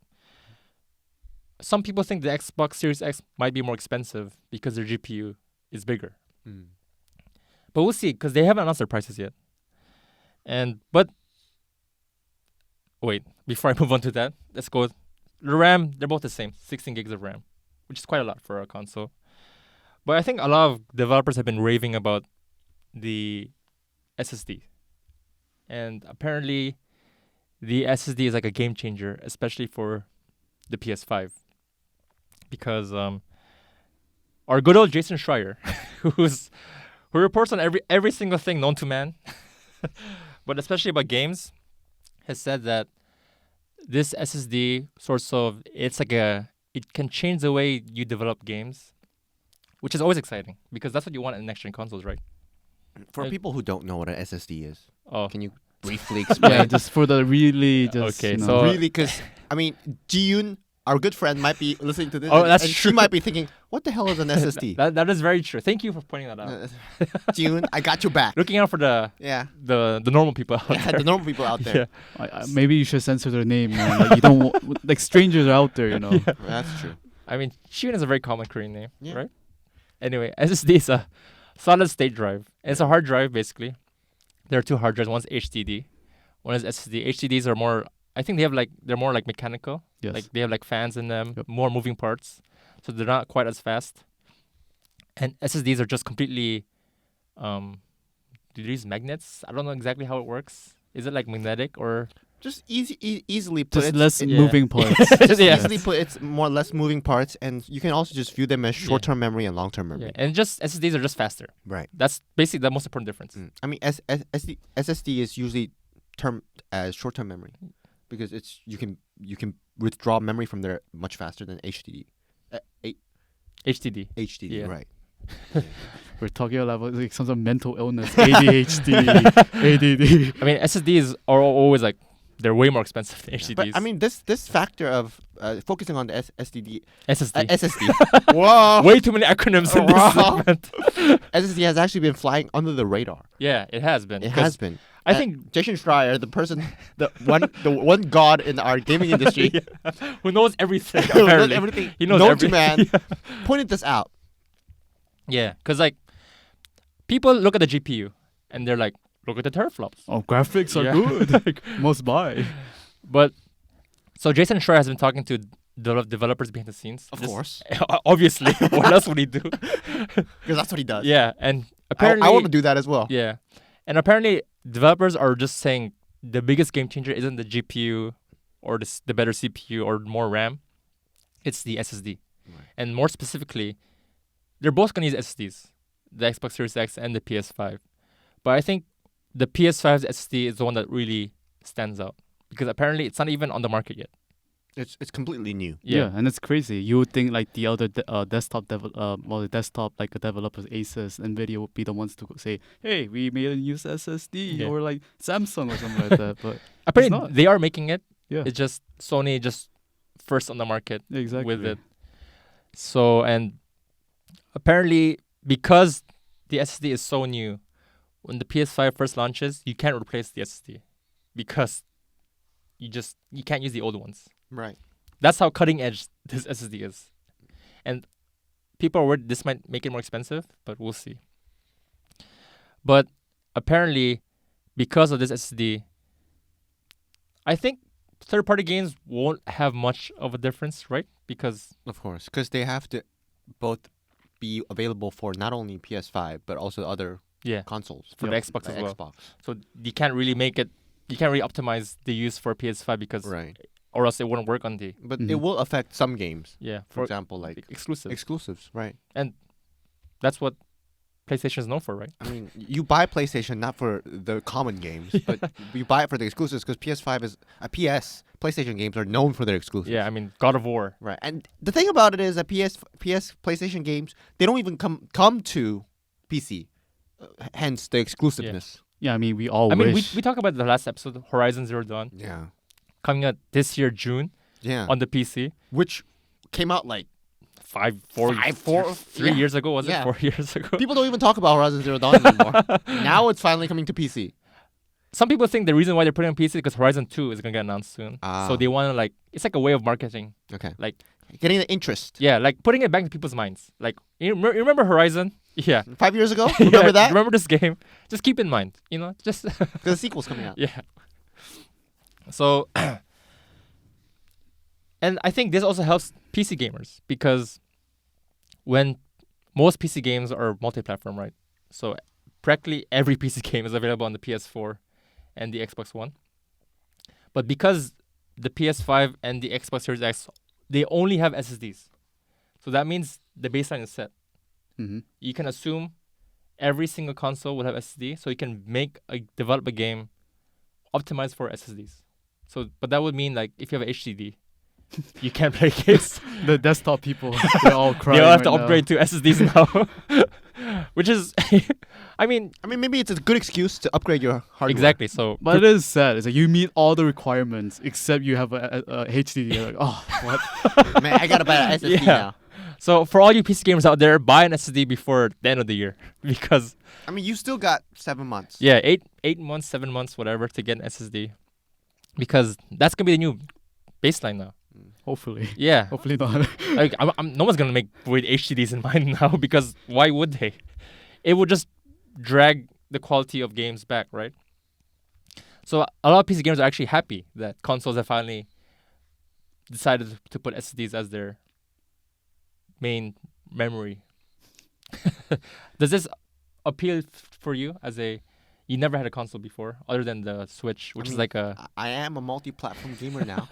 S1: some people think the Xbox Series X might be more expensive because their GPU is bigger. But we'll see because they haven't announced their prices yet. But wait, before I move on to that, let's go. The RAM, they're both the same, 16 gigs of RAM, which is quite a lot for a console. But I think a lot of developers have been raving about the SSD. And apparently the SSD is like a game changer, especially for the PS5. because our good old Jason Schreier, who reports on every single thing known to man, but especially about games, has said that this SSD it can change the way you develop games, which is always exciting because that's what you want in next gen consoles, right?
S2: For
S1: Uh,
S2: people who don't know what an SSD is,
S1: Oh,
S2: can you briefly explain?
S3: Yeah, just for the really just
S1: Okay,
S3: you know,
S1: so-
S2: Really, because I mean, Ji-yoon, our good friend, might be listening to this.
S1: Oh,
S2: and,
S1: that's
S2: and
S1: true.
S2: She might be thinking, "What the hell is an SSD?"
S1: that is very true. Thank you for pointing that out.
S2: Ji-yoon, I got your back.
S1: Looking out for the
S2: Yeah,
S1: normal people out
S2: yeah,
S1: there.
S2: the normal people out there.
S3: maybe you should censor their name, man. Like you don't like strangers are out there, you know.
S2: That's true.
S1: I mean, Shun is a very common Korean name,
S2: Yeah.
S1: right? Anyway, SSD is a solid state drive. It's a hard drive, basically. There are two hard drives. One's HDD, one is SSD. HDDs are more, I think they're more like mechanical.
S3: Yes.
S1: Like they have like fans in them,
S3: Yep.
S1: more moving parts, so they're not quite as fast. And SSDs are just completely, do they use magnets? I don't know exactly how it works. Is it like magnetic or?
S2: Just easily put
S3: just
S2: it.
S3: less
S1: yeah.
S3: moving parts.
S2: Just
S1: Yeah.
S2: easily put it's more or less moving parts, and you can also just view them as short-term memory and long-term memory.
S1: Yeah, and just SSDs are just faster.
S2: Right.
S1: That's basically the most important difference.
S2: I mean, SSD is usually termed as short-term memory because it's you can withdraw memory from there much faster than HDD.
S1: HDD.
S2: HDD,
S1: Yeah.
S2: right?
S3: We're talking about like some sort of mental illness, ADHD, ADD.
S1: I mean, SSDs are always like they're way more expensive than HDDs.
S2: But I mean, this factor of focusing on the SSD,
S1: SSD.
S2: whoa,
S1: Way too many acronyms in this
S2: Wow.
S1: segment.
S2: SSD has actually been flying under the radar.
S1: Yeah, it has been.
S2: It
S1: 'cause
S2: has been.
S1: I think
S2: Jason Schreier, the person, the one god in our gaming industry,
S1: who knows everything.
S2: who knows
S1: Apparently,
S2: everything,
S1: he knows
S2: known
S1: everything.
S2: to man, pointed this out.
S1: Yeah, because like people look at the GPU and they're like, look at the teraflops.
S3: Oh, graphics are
S1: Yeah.
S3: good. Must buy.
S1: But so Jason Schreier has been talking to developers behind the scenes.
S2: Of
S1: Just-
S2: course,
S1: obviously. What else would he do?
S2: because that's what he does.
S1: Yeah, and apparently,
S2: I want to do that as well.
S1: yeah, and apparently developers are just saying the biggest game changer isn't the GPU or the better CPU or more RAM. It's the SSD,
S2: Right.
S1: and more specifically, they're both gonna use SSDs, the Xbox Series X and the PS5. But I think the PS5's SSD is the one that really stands out because apparently it's not even on the market yet.
S2: It's completely new.
S3: Yeah. And it's crazy. You would think like the other desktop like developers, Asus, Nvidia would be the ones to say, "Hey, we made a new SSD,"
S1: Yeah.
S3: or like Samsung or something like that. But
S1: Apparently
S3: not.
S1: they are making it.
S3: yeah,
S1: It's just Sony just first on the market
S3: exactly.
S1: with it. So and apparently because the SSD is so new, when the PS5 first launches, you can't replace the SSD because you can't use the old ones.
S2: Right.
S1: That's how cutting edge this SSD is. And people are worried this might make it more expensive, but we'll see. But apparently, because of this SSD, I think third-party games won't have much of a difference, right? Because
S2: Of course, because they have to both be available for not only PS5 but also other
S1: yeah,
S2: consoles
S1: for the
S3: Yep.
S1: Xbox
S2: like
S1: as well.
S2: Xbox.
S1: So you can't really optimize the use for PS5 because,
S2: Right.
S1: or else it wouldn't work on the
S2: But it
S3: Mhm.
S2: will affect some games.
S1: yeah
S2: For example, like
S1: exclusive.
S2: exclusives. Right.
S1: That's what PlayStation is known for, right?
S2: I mean, you buy PlayStation not for the common games, but you buy it for the exclusives because PS5 is PlayStation games are known for their exclusives.
S1: Yeah, I mean God of War.
S2: Right. And the thing about it is that PlayStation games, they don't even come to PC. Hence the exclusiveness.
S3: Yeah, I mean, we all
S1: I mean,
S3: wish.
S1: we talked about the last episode, Horizon Zero Dawn,
S2: Yeah.
S1: coming out this year June
S2: Yeah.
S1: on the PC.
S2: Which came out like
S1: 3
S2: yeah.
S1: years ago, was
S2: Yeah.
S1: it? 4 years ago.
S2: people don't even talk about Horizon Zero Dawn anymore. Now it's finally coming to PC.
S1: Some people think the reason why they're putting it on PC is because Horizon 2 is gonna get announced soon.
S2: Ah.
S1: So they want to like it's like a way of marketing.
S2: Okay.
S1: Like
S2: Getting the interest.
S1: yeah, like putting it back in people's minds. Like you remember Horizon? Yeah.
S2: 5 years ago? Remember
S1: Yeah,
S2: that?
S1: Remember this game? Just keep in mind, just
S2: Because the sequel's coming out.
S1: yeah. So and I think this also helps PC gamers because when most PC games are multi-platform, right? So practically every PC game is available on the PS4 and the Xbox One. But because the PS5 and the Xbox Series X, they only have SSDs. So that means the baseline is set.
S3: Mm-hmm.
S1: You can assume every single console will have SSD, so you can develop a game optimized for SSDs. So, but that would mean like if you have a HDD, you can't play games.
S3: The desktop people, they're all crying.
S1: They all have to
S3: right now.
S1: upgrade to SSDs now, which is, I mean,
S2: maybe it's a good excuse to upgrade your hardware.
S1: exactly. So,
S3: But it is sad. It's like you meet all the requirements except you have a HDD. You're like, oh, what?
S2: Man, I gotta buy an SSD
S1: Yeah.
S2: now.
S1: so for all you PC gamers out there, buy an SSD before the end of the year because
S2: I mean, you still got 7 months.
S1: yeah, 8 months, 7 months, whatever to get an SSD, because that's gonna be the new baseline now.
S3: Hopefully.
S1: Yeah,
S3: Hopefully not.
S1: like no one's gonna make with HDDs in mind now because why would they? It would just drag the quality of games back, right? So a lot of PC gamers are actually happy that consoles have finally decided to put SSDs as their main memory. Does this appeal for you as you never had a console before other than the Switch, which
S2: I
S1: is
S2: mean,
S1: like a
S2: I am a multi-platform gamer now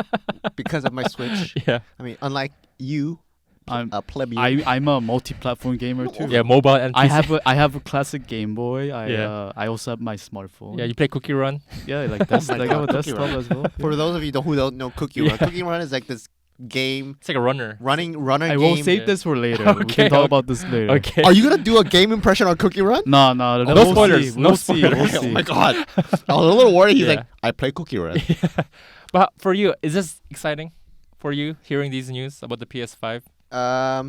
S2: because of my Switch.
S1: yeah
S2: I mean, unlike you,
S3: I'm
S2: a plebeian.
S3: I'm a multi-platform gamer too.
S1: yeah mobile and PC.
S3: I have a classic Game Boy. I also have my smartphone.
S1: yeah you play Cookie Run.
S3: Yeah, like that's
S2: Oh my
S3: like I have a
S2: God, Cookie
S3: desktop
S2: Run.
S3: as well.
S2: For those of you who don't know Cookie
S1: Yeah.
S2: Run, Cookie Run is like this game,
S1: It's like a runner.
S2: runner
S3: I
S2: game.
S3: will save
S1: Yeah.
S3: this for later. We
S1: Okay,
S3: can talk
S1: okay.
S3: about this later.
S1: Okay.
S2: Are you gonna do a game impression on Cookie Run?
S3: No,
S1: no
S3: we'll
S1: spoilers,
S3: See.
S1: no
S3: We'll see. We'll
S1: spoilers.
S2: Oh
S3: see.
S2: my god! I was a little worried. He's
S1: Yeah.
S2: like, I play Cookie Run.
S1: But for you, is this exciting for you hearing these news about the PS5?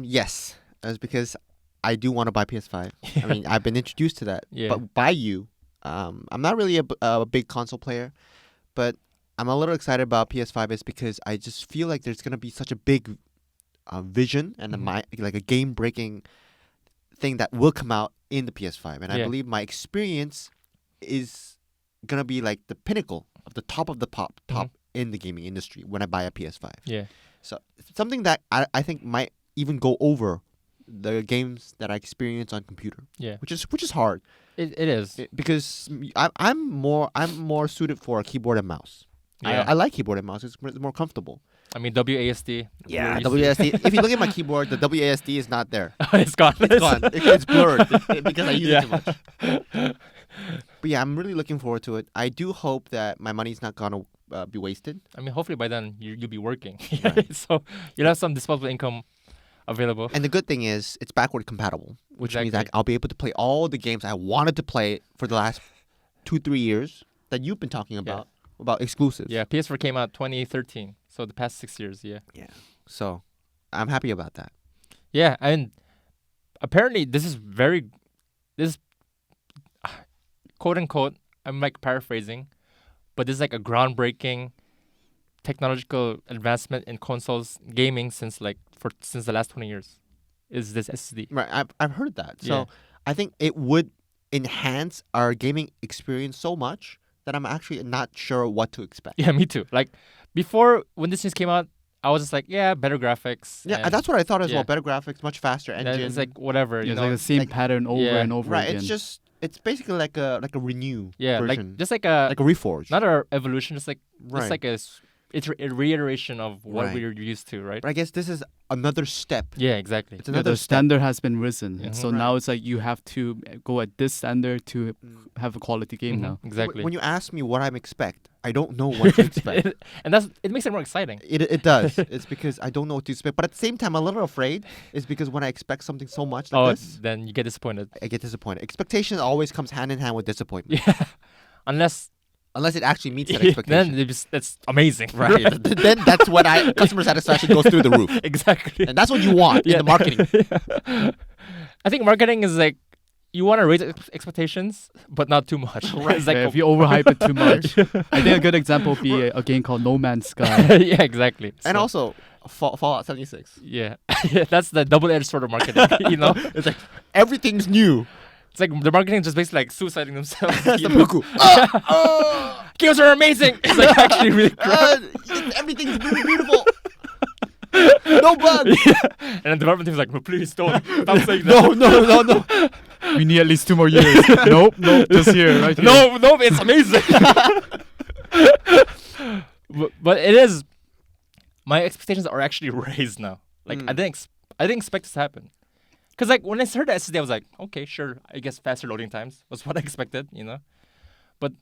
S2: Yes, it's because I do want to buy PS5. I mean, I've been introduced to that,
S1: Yeah.
S2: but by you. I'm not really a big console player, but I'm a little excited about PS5 is because I just feel like there's gonna be such a big vision and
S1: Mhm.
S2: like a game-breaking thing that will come out in the PS5, and I
S1: Yeah.
S2: believe my experience is gonna be like the pinnacle of the top
S1: Mhm.
S2: in the gaming industry when I buy a PS5.
S1: Yeah.
S2: So something that I think might even go over the games that I experience on computer,
S1: Yeah.
S2: which is hard
S1: It is.
S2: because I'm more suited for a keyboard and mouse.
S1: Yeah.
S2: I like keyboard and mouse. It's more comfortable.
S1: I mean WASD.
S2: Yeah,
S1: we're used to-
S2: WASD. If you look at my keyboard, the WASD is not there.
S1: it's gone.
S2: It's gone. It's blurred because I use
S1: Yeah.
S2: it too much. But yeah, I'm really looking forward to it. I do hope that my money's not gonna be wasted.
S1: I mean, hopefully by then you'll be working,
S2: Right.
S1: so you'll have some disposable income available.
S2: And the good thing is it's backward compatible, which means
S1: Exactly.
S2: I'll be able to play all the games I wanted to play for the last 2-3 years that you've been talking about exclusives.
S1: Yeah, PS4 came out 2013, so the past 6 years. Yeah.
S2: So I'm happy about that.
S1: Yeah, and apparently this is quote unquote. I'm like paraphrasing, but this is like a groundbreaking technological advancement in consoles gaming since the last 20 years. Is this SSD?
S2: Right. I've heard that. So
S1: Yeah.
S2: I think it would enhance our gaming experience so much that I'm actually not sure what to expect.
S1: Yeah, me too. Like before when this news came out, I was just like, yeah, better graphics.
S2: Yeah,
S1: and
S2: that's what I thought as
S1: yeah.
S2: well. Better graphics, much faster
S1: that
S2: engine.
S1: It's like whatever, you
S3: It's
S1: know.
S3: like the same
S2: like-
S3: pattern over
S1: Yeah.
S3: and over
S2: right.
S3: again.
S2: It's basically like a renew
S1: yeah,
S2: version.
S1: like just like a
S2: like a reforge.
S1: not a evolution, just like
S2: right.
S1: it's a reiteration of what
S2: Right.
S1: we're used to, right?
S2: But I guess this is another step.
S1: Yeah, exactly.
S2: It's
S3: Yeah,
S2: another
S3: the
S2: step.
S3: standard has been risen.
S1: Mhm.
S3: So
S2: Right.
S3: now it's like you have to go at this standard to have a quality game
S1: Mhm,
S3: now.
S1: exactly.
S2: When you ask me what I expect, I don't know what to expect.
S1: And it makes it more exciting.
S2: It does. It's because I don't know what to expect. But at the same time, I'm a little afraid. Is because when I expect something so much like this,
S1: Then you get disappointed.
S2: I get disappointed. Expectation always comes hand in hand with disappointment.
S1: Yeah, unless
S2: Unless it actually meets that expectation.
S1: then that's amazing,
S2: right. Then that's when customer satisfaction goes through the roof.
S1: Exactly.
S2: And that's what you want in the marketing.
S1: I think marketing is like you want to raise expectations, but not too much. It's like
S3: Yeah, if you overhype it too much. I think a good example would be a game called No Man's Sky.
S1: yeah, exactly.
S2: And
S1: So,
S2: also Fallout 76.
S1: yeah, yeah, that's the double-edged sword of marketing. You know,
S2: It's like everything's new.
S1: it's like the marketing is just basically like suiciding themselves.
S2: That's
S1: you
S2: the
S1: know?
S2: buku.
S1: Games are amazing. It's like actually really great.
S2: Everything's really beautiful. No bugs.
S1: And the development team's like, no, please don't stop saying that.
S2: No.
S3: We need at least 2 more years. nope, just here, right here.
S1: No, it's amazing. but it is. My expectations are actually raised now. Like I didn't I didn't expect this to happen. Cause like when I heard the SSD, I was like, okay, sure. I guess faster loading times was what I expected, But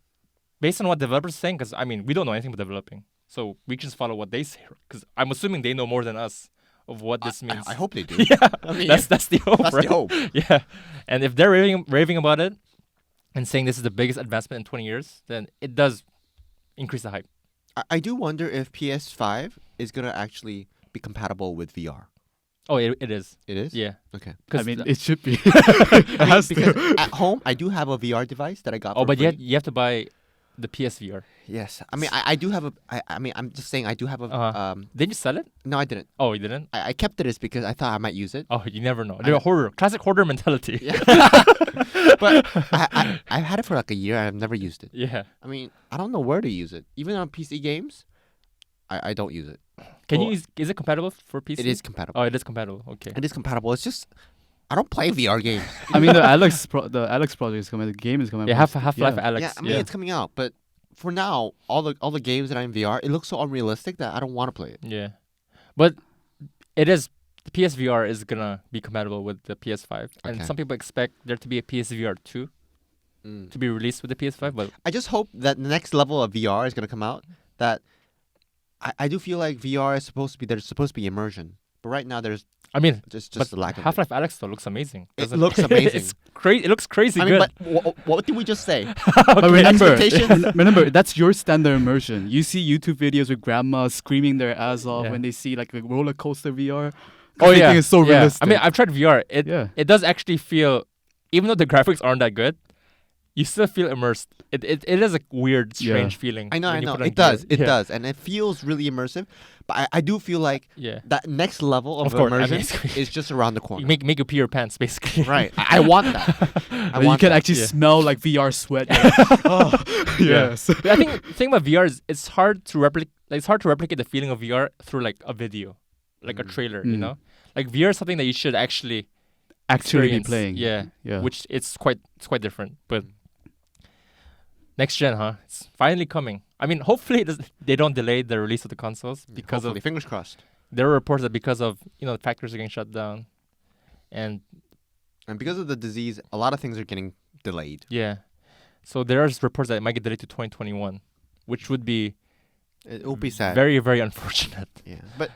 S1: based on what developers are saying, because I mean we don't know anything about developing, so we just follow what they say. Because I'm assuming they know more than us of what this means.
S2: I hope they do.
S1: Yeah,
S2: I mean,
S1: that's the hope.
S2: that's
S1: right?
S2: the hope.
S1: Yeah, and if they're raving about it and saying this is the biggest advancement in 20 years, then it does increase the hype.
S2: I do wonder if PS5 is gonna actually be compatible with VR.
S1: Oh, it is.
S2: It is.
S1: Yeah.
S2: Okay.
S3: I mean, it should be.
S2: I mean,
S3: has
S2: because
S3: to.
S2: at home I do have a VR device that I got.
S1: Oh,
S2: for
S1: but
S2: free.
S1: you have to buy the PSVR.
S2: Yes. I mean, I do have a. I mean, I'm just saying I do have a.
S1: Uh-huh. Didn't you sell it?
S2: No, I didn't.
S1: Oh, you didn't?
S2: I kept it as because I thought I might use it.
S1: Oh, you never know. They're a hoarder. Classic hoarder mentality.
S2: Yeah. But I've had it for like a year and I've never used it.
S1: Yeah.
S2: I mean, I don't know where to use it. Even on PC games, I don't use it.
S1: Can
S2: Well,
S1: you use? Is it compatible for PC?
S2: It is compatible.
S1: Oh, it is compatible. Okay.
S2: It is compatible. It's just I don't play VR games.
S3: I mean, the Alex project is coming. The game is coming.
S1: Yeah,
S3: out.
S1: Half-Life Alex.
S2: Yeah, I mean it's coming out, but for now, all the games that are in VR, it looks so unrealistic that I don't want to play it.
S1: Yeah. But it is. The PSVR is gonna be compatible with the PS5, and
S2: Okay.
S1: some people expect there to be a PSVR 2 to be released with the PS5. But
S2: I just hope that the next level of VR is gonna come out. That I do feel like VR is supposed to be there's supposed to be immersion, but right now there's
S1: I mean,
S2: just
S1: but
S2: a lack of
S1: Half-Life Alex though looks amazing.
S2: It
S1: doesn't
S2: looks amazing.
S1: It's crazy. It looks crazy
S2: I mean,
S1: good.
S2: but what did we just say?
S3: But remember,
S2: Expectations?
S3: remember that's your standard immersion. You see YouTube videos with grandmas screaming their ass off
S1: Yeah.
S3: when they see like a roller coaster VR.
S1: Oh yeah,
S3: it's so
S1: yeah.
S3: realistic.
S1: I mean, I've tried VR.
S3: Yeah.
S1: It does actually feel, even though the graphics aren't that good, you still feel immersed. It is a weird, strange feeling.
S2: I know,
S1: when
S2: I
S1: you
S2: know.
S1: put on
S2: It does,
S1: gear.
S2: it does, and it feels really immersive. But I do feel like
S1: Yeah.
S2: that next level of
S1: Of course, I mean,
S2: immersion is just around the corner.
S1: You make you pee your pants basically.
S2: Right. I want that. I
S3: But you
S2: want
S3: can
S2: that.
S3: actually
S1: Yeah.
S3: smell like VR sweat. Oh, yes.
S1: But I think the thing about VR is it's hard to replicate. Like, it's hard to replicate the feeling of VR through like a video, like a trailer. You
S3: Mm.
S1: know, like VR is something that you should actually
S3: Actually be
S1: experience.
S3: playing.
S1: Yeah.
S3: Yeah.
S1: Which it's quite different. But next gen, huh? It's finally coming. I mean, hopefully they don't delay the release of the consoles because
S2: Hopefully, fingers crossed.
S1: there are reports that because of the factories are getting shut down, and
S2: And because of the disease, a lot of things are getting delayed.
S1: yeah, so there are reports that it might get delayed to 2021, which would be
S2: It will be sad.
S1: very very unfortunate.
S2: Yeah. But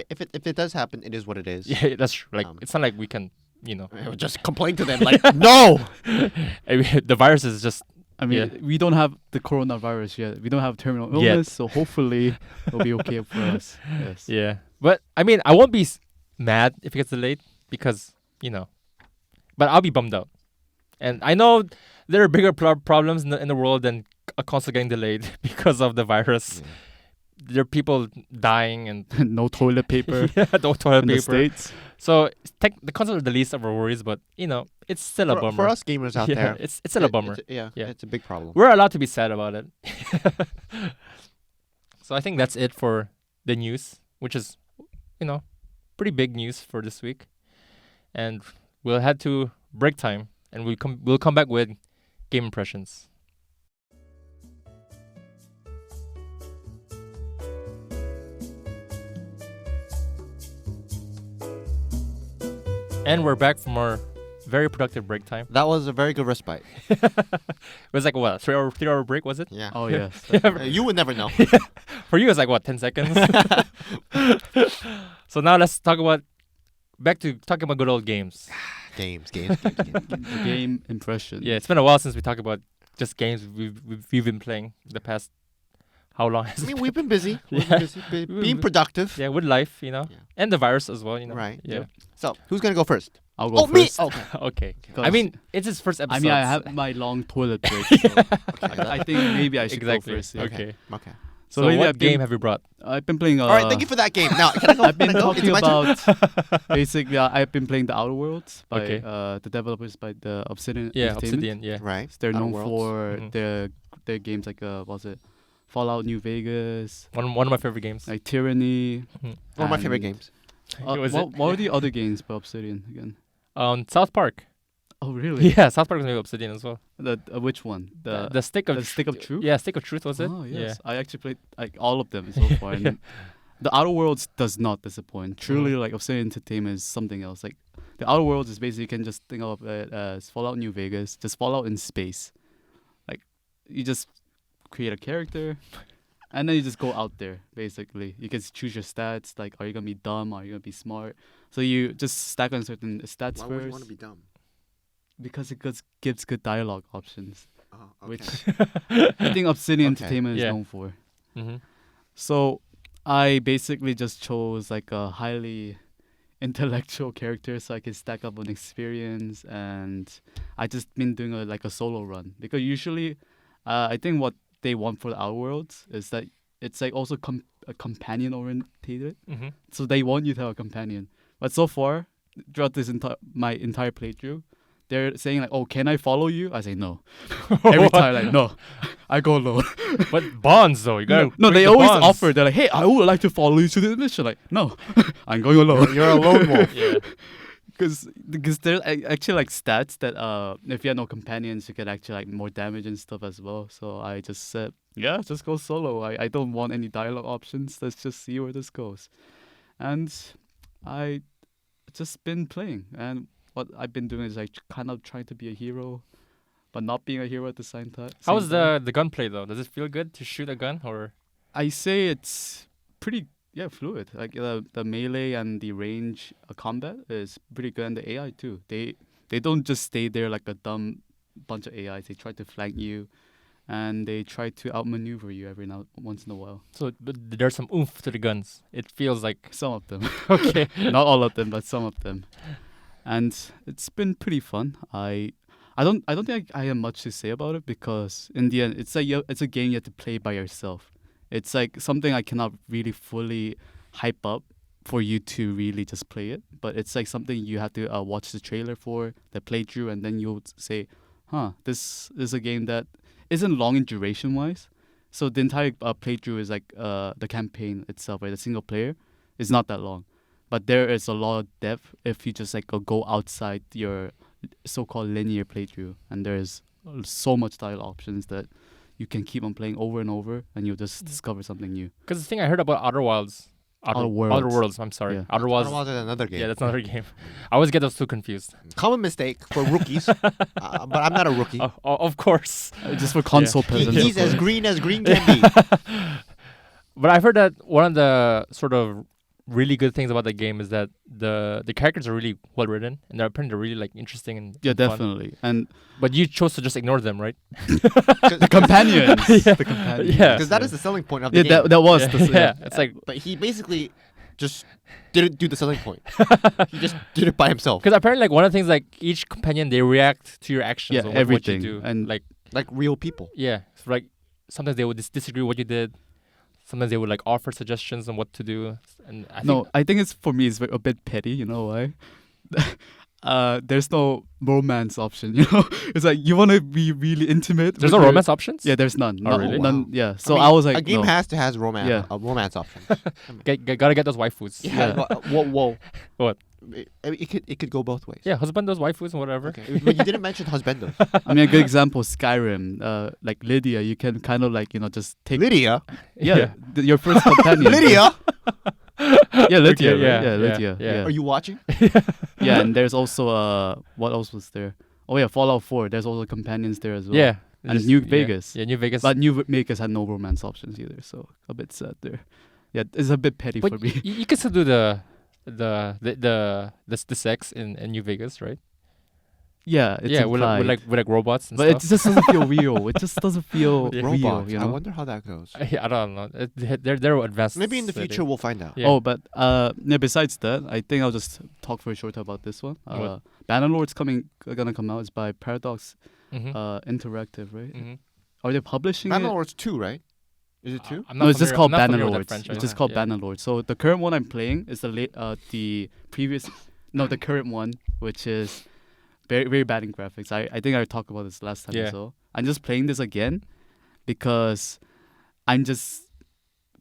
S2: if it does happen, it is what it is.
S1: Yeah, that's true. Like
S2: Um,
S1: it's not like we can
S2: Just complain to them like, no.
S1: I mean, the virus is just
S3: I mean,
S1: Yeah.
S3: we don't have the coronavirus yet. We don't have terminal
S1: Yet.
S3: illness, so hopefully it'll be okay for us. Yes.
S1: yeah. But I mean, I won't be mad if it gets delayed because but I'll be bummed out. And I know there are bigger problems in the world than a console getting delayed because of the virus. There are people dying and
S3: No toilet paper
S1: no toilet
S3: in the
S1: paper.
S3: States.
S1: So the console are the least of our worries, but it's still a bummer.
S2: For us gamers out
S1: yeah,
S2: there,
S1: it's still a bummer.
S2: Yeah,
S1: Yeah.
S2: it's a big problem.
S1: We're allowed to be sad about it. So I think that's it for the news, which is, pretty big news for this week. And we'll head to break time, and we'll come back with game impressions. And we're back from our very productive break time.
S2: That was a very good respite.
S1: It was like what, 3 hour break, was it?
S2: Yeah.
S3: Oh yes.
S2: You would never know.
S1: For you, it's like what, 10 seconds? So now let's back to talking about good old games.
S2: games.
S3: The game impression.
S1: Yeah, it's been a while since we talked about just games we've been playing the past. How long has
S2: I
S1: it
S2: mean,
S1: been?
S2: we've been busy. We've
S1: Yeah.
S2: been busy, being productive.
S1: Yeah, with life, and the virus as well,
S2: Right.
S1: Yeah.
S2: So, who's gonna go first?
S3: I'll go
S2: Oh, me.
S3: first.
S2: Okay.
S1: Okay. I
S3: Because-
S1: mean, it's his first episode.
S3: I mean, I have my long toilet break. So I think maybe I should
S1: Exactly.
S3: go first. Yeah.
S1: Okay.
S2: Okay.
S1: So
S3: lately
S1: what
S3: I've been-
S1: game have you brought?
S3: I've been playing.
S2: All right. Thank you for that game. Now, can I go?
S3: I've been
S2: Can I go?
S3: talking
S2: It's my turn.
S3: about basically. I've been playing the Outer Worlds by
S1: Okay.
S3: The developers by the Obsidian.
S1: Yeah,
S3: Entertainment.
S1: Obsidian. Yeah.
S2: Right.
S3: They're
S2: Outer
S3: known
S2: Worlds.
S3: for
S1: Mhm.
S3: their games like what was it, Fallout New Vegas,
S1: One of my favorite games.
S3: like Tyranny.
S1: Mhm.
S2: One of my favorite
S3: and-
S2: games.
S1: Was
S3: what,
S1: it?
S3: what are the other games by Obsidian again?
S1: South Park.
S3: Oh really?
S1: Yeah, South Park was maybe Obsidian as well.
S3: The which one?
S1: The stick of
S3: the Stick of Truth?
S1: Yeah, Stick of Truth was it?
S3: Oh yes,
S1: Yeah.
S3: I actually played like all of them so far. And The Outer Worlds does not disappoint. Truly, like Obsidian Entertainment is something else. Like the Outer Worlds is basically, you can just think of it as Fallout New Vegas, just Fallout in space. Like you just create a character, and then you just go out there. Basically, you can choose your stats. Like, are you gonna be dumb? Are you gonna be smart? So you just stack on certain stats
S2: Why
S3: first.
S2: would you want to be dumb?
S3: Because it gives good dialogue options,
S2: Oh, okay.
S3: which I think Obsidian
S2: Okay.
S3: Entertainment is
S1: Yeah.
S3: known for.
S1: Mm-hmm.
S3: So I basically just chose like a highly intellectual character so I can stack up on experience, and I just been doing a solo run because usually I think what they want for the Outer Worlds is that it's like also a companion orientated,
S1: Mm-hmm.
S3: so they want you to have a companion. But so far throughout this my entire playthrough, they're saying like, "Oh, can I follow you?" I say no. Every time, like, no. I go alone.
S1: But bonds though, you gotta
S3: No,
S1: bring
S3: they
S1: the
S3: always
S1: bonds.
S3: offer. They're like, "Hey, I would like to follow you to the mission." Like, no, I'm going alone.
S2: You're a lone wolf.
S1: Yeah.
S3: Because there's actually like stats that if you have no companions, you get actually like more damage and stuff as well. So I just said, yeah, just go solo. I don't want any dialogue options. Let's just see where this goes. And I just been playing, and what I've been doing is like kind of trying to be a hero, but not being a hero at the same time.
S1: How was the gunplay though? Does it feel good to shoot a gun or?
S3: I say it's pretty fluid. Like the melee and the range combat is pretty good, and the AI too. They don't just stay there like a dumb bunch of AIs. They try to flank you, and they try to outmaneuver you once in a while.
S1: So but there's some oomph to the guns. It feels like
S3: Some of them,
S1: okay.
S3: not all of them, but some of them, and it's been pretty fun. I don't think I have much to say about it because in the end, it's a game you have to play by yourself. It's like something I cannot really fully hype up for you to really just play it. But it's like something you have to watch the trailer for, the playthrough, and then you'll say, huh, this is a game that isn't long in duration-wise. So the entire playthrough is like the campaign itself, right? The single player is not that long. But there is a lot of depth if you just like go outside your so-called linear playthrough. And there's so much style options that you can keep on playing over and over, and you'll just discover something new.
S1: Because the thing I heard about Outer Worlds.
S3: Outer Worlds.
S1: Outer Worlds. I'm sorry.
S3: Yeah.
S1: Outer Worlds.
S2: Outer Worlds is another game.
S1: Yeah, that's another game. I always get those two confused.
S2: Common mistake for rookies, but I'm not a rookie.
S1: Of course.
S3: Just for console peasants.
S2: He's as green can be.
S1: But I've heard that one of the sort of really good things about the game is that the characters are really well written and they're apparently really like interesting and
S3: Yeah,
S1: fun.
S3: definitely. And
S1: But you chose to just ignore them, right?
S3: the companions.
S1: Yeah.
S3: The companions.
S1: Yeah.
S2: Because that is the selling point of the game.
S3: that was
S1: yeah,
S3: the
S1: yeah. It's like
S2: But he basically just didn't do the selling point. He just did it by himself.
S1: because apparently like one of the things like each companion they react to your actions.
S3: Yeah,
S1: or what
S3: everything.
S1: you do.
S3: And
S1: like
S2: Like real people.
S1: yeah, so like sometimes they would disagree with what you did. Sometimes they would like offer suggestions on what to do. And
S3: I think it's for me it's a bit petty. You know why? There's no romance option. You know, it's like you want to be really intimate.
S1: there's
S3: with
S1: no
S3: your-
S1: romance options.
S3: Yeah, there's none.
S1: Oh, really?
S3: None.
S2: Wow.
S3: Yeah. So
S2: mean,
S3: I was like,
S2: a game
S3: no.
S2: has romance,
S3: Yeah.
S2: romance options.
S1: Gotta get those waifus.
S2: Yeah. Whoa.
S1: What?
S2: It could go both ways.
S1: Yeah, husband those waifus and whatever.
S2: Okay. But you didn't mention husbandos.
S3: I mean, a good example is Skyrim. Like Lydia, you can kind of like just take
S2: Lydia.
S3: yeah, your first companion.
S2: Lydia.
S3: Yeah, Lydia.
S1: Okay,
S3: right?
S1: yeah,
S3: Lydia.
S1: yeah.
S3: Yeah.
S2: Are you watching?
S3: Yeah, and there's also what else was there? Oh yeah, Fallout 4. There's also companions there as well.
S1: Yeah.
S3: And New Vegas.
S1: Yeah, New Vegas.
S3: But New Vegas had no romance options either, so a bit sad there. Yeah, it's a bit petty for
S1: but
S3: me.
S1: you can still do the sex in New Vegas, right?
S3: Yeah, it's
S1: yeah, with
S3: implied.
S1: like robots and
S3: but it
S1: stuff.
S3: just doesn't feel real. It just doesn't feel
S1: Yeah.
S3: real,
S2: Robots.
S3: you
S2: I
S3: know.
S2: wonder how that goes.
S1: I don't know. They're advanced.
S2: Maybe in the
S1: setting.
S2: future we'll find out.
S1: Yeah.
S3: Oh, but besides that, I think I'll just talk for a short about this one.
S1: What?
S3: Bannerlord's gonna come out. It's by Paradox
S1: Mhm.
S3: Interactive, right?
S1: Mhm.
S3: Are they publishing it?
S2: Bannerlord's 2, right? Is it 2?
S1: I'm
S3: No,
S1: not
S3: it's just
S1: familiar-
S3: called
S1: I'm not familiar with
S3: Bannerlords.
S1: that franchise.
S3: It's just called
S1: Yeah.
S3: Bannerlords. So the current one I'm playing is the previous, no, the current one, which is very very bad in graphics. I think I talked about this last time
S1: Yeah.
S3: as well. I'm just playing this again because I'm just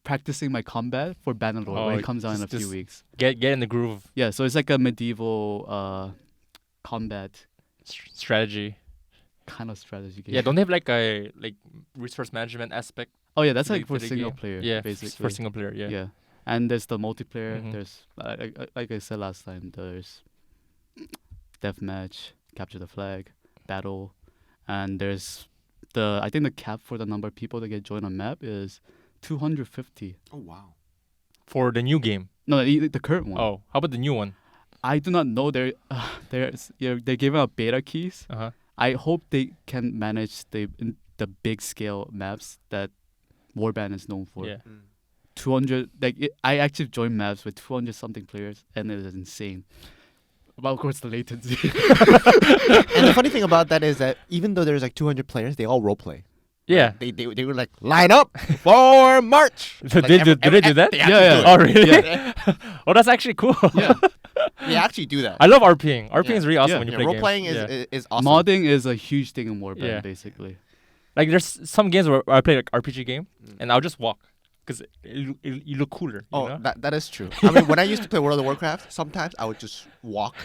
S3: practicing my combat for Bannerlord
S1: Oh,
S3: when it comes out in a
S1: just-
S3: few weeks.
S1: Get in the groove.
S3: Yeah, so it's like a medieval combat
S1: Strategy.
S3: kind of strategy game.
S1: Yeah, don't they have like a resource management aspect?
S3: Oh yeah, that's
S1: to
S3: like
S1: the-
S3: for
S1: to the
S3: single
S1: game?
S3: player.
S1: Yeah,
S3: basically.
S1: for single player. Yeah.
S3: Yeah. And there's the multiplayer.
S1: Mhm.
S3: There's like I said last time. There's deathmatch, capture the flag, battle, and there's I think the cap for the number of people that get joined on map is 250.
S2: Oh wow.
S1: For the new game.
S3: No, the current one.
S1: Oh, how about the new one?
S3: I do not know. They're giving out beta keys.
S1: Uh-huh.
S3: I hope they can manage the big scale maps that Warband is known for.
S1: Yeah.
S3: 200. I actually joined maps with 200 something players, and it is insane. But of course, the latency.
S2: And the funny thing about that is that even though there's like 200 players, they all roleplay.
S1: Yeah.
S2: They were like, line up for march.
S1: So
S2: Like,
S1: did they do that?
S2: They actually
S3: Yeah,
S2: do
S3: yeah.
S1: Oh, really?
S3: Yeah.
S1: Oh, that's actually cool.
S3: Yeah.
S2: They actually do that.
S1: I love RPing. RPing is really awesome
S3: Yeah.
S1: when you
S2: Yeah,
S1: play
S2: role
S1: games.
S2: playing
S1: Yeah.
S2: is awesome.
S3: Modding is a huge thing in Warband,
S1: Yeah.
S3: basically.
S1: Like there's some games where I play like RPG game
S2: Mm.
S1: and I'll just walk because you look cooler. You
S2: Oh,
S1: know?
S2: that is true. I mean, when I used to play World of Warcraft, sometimes I would just walk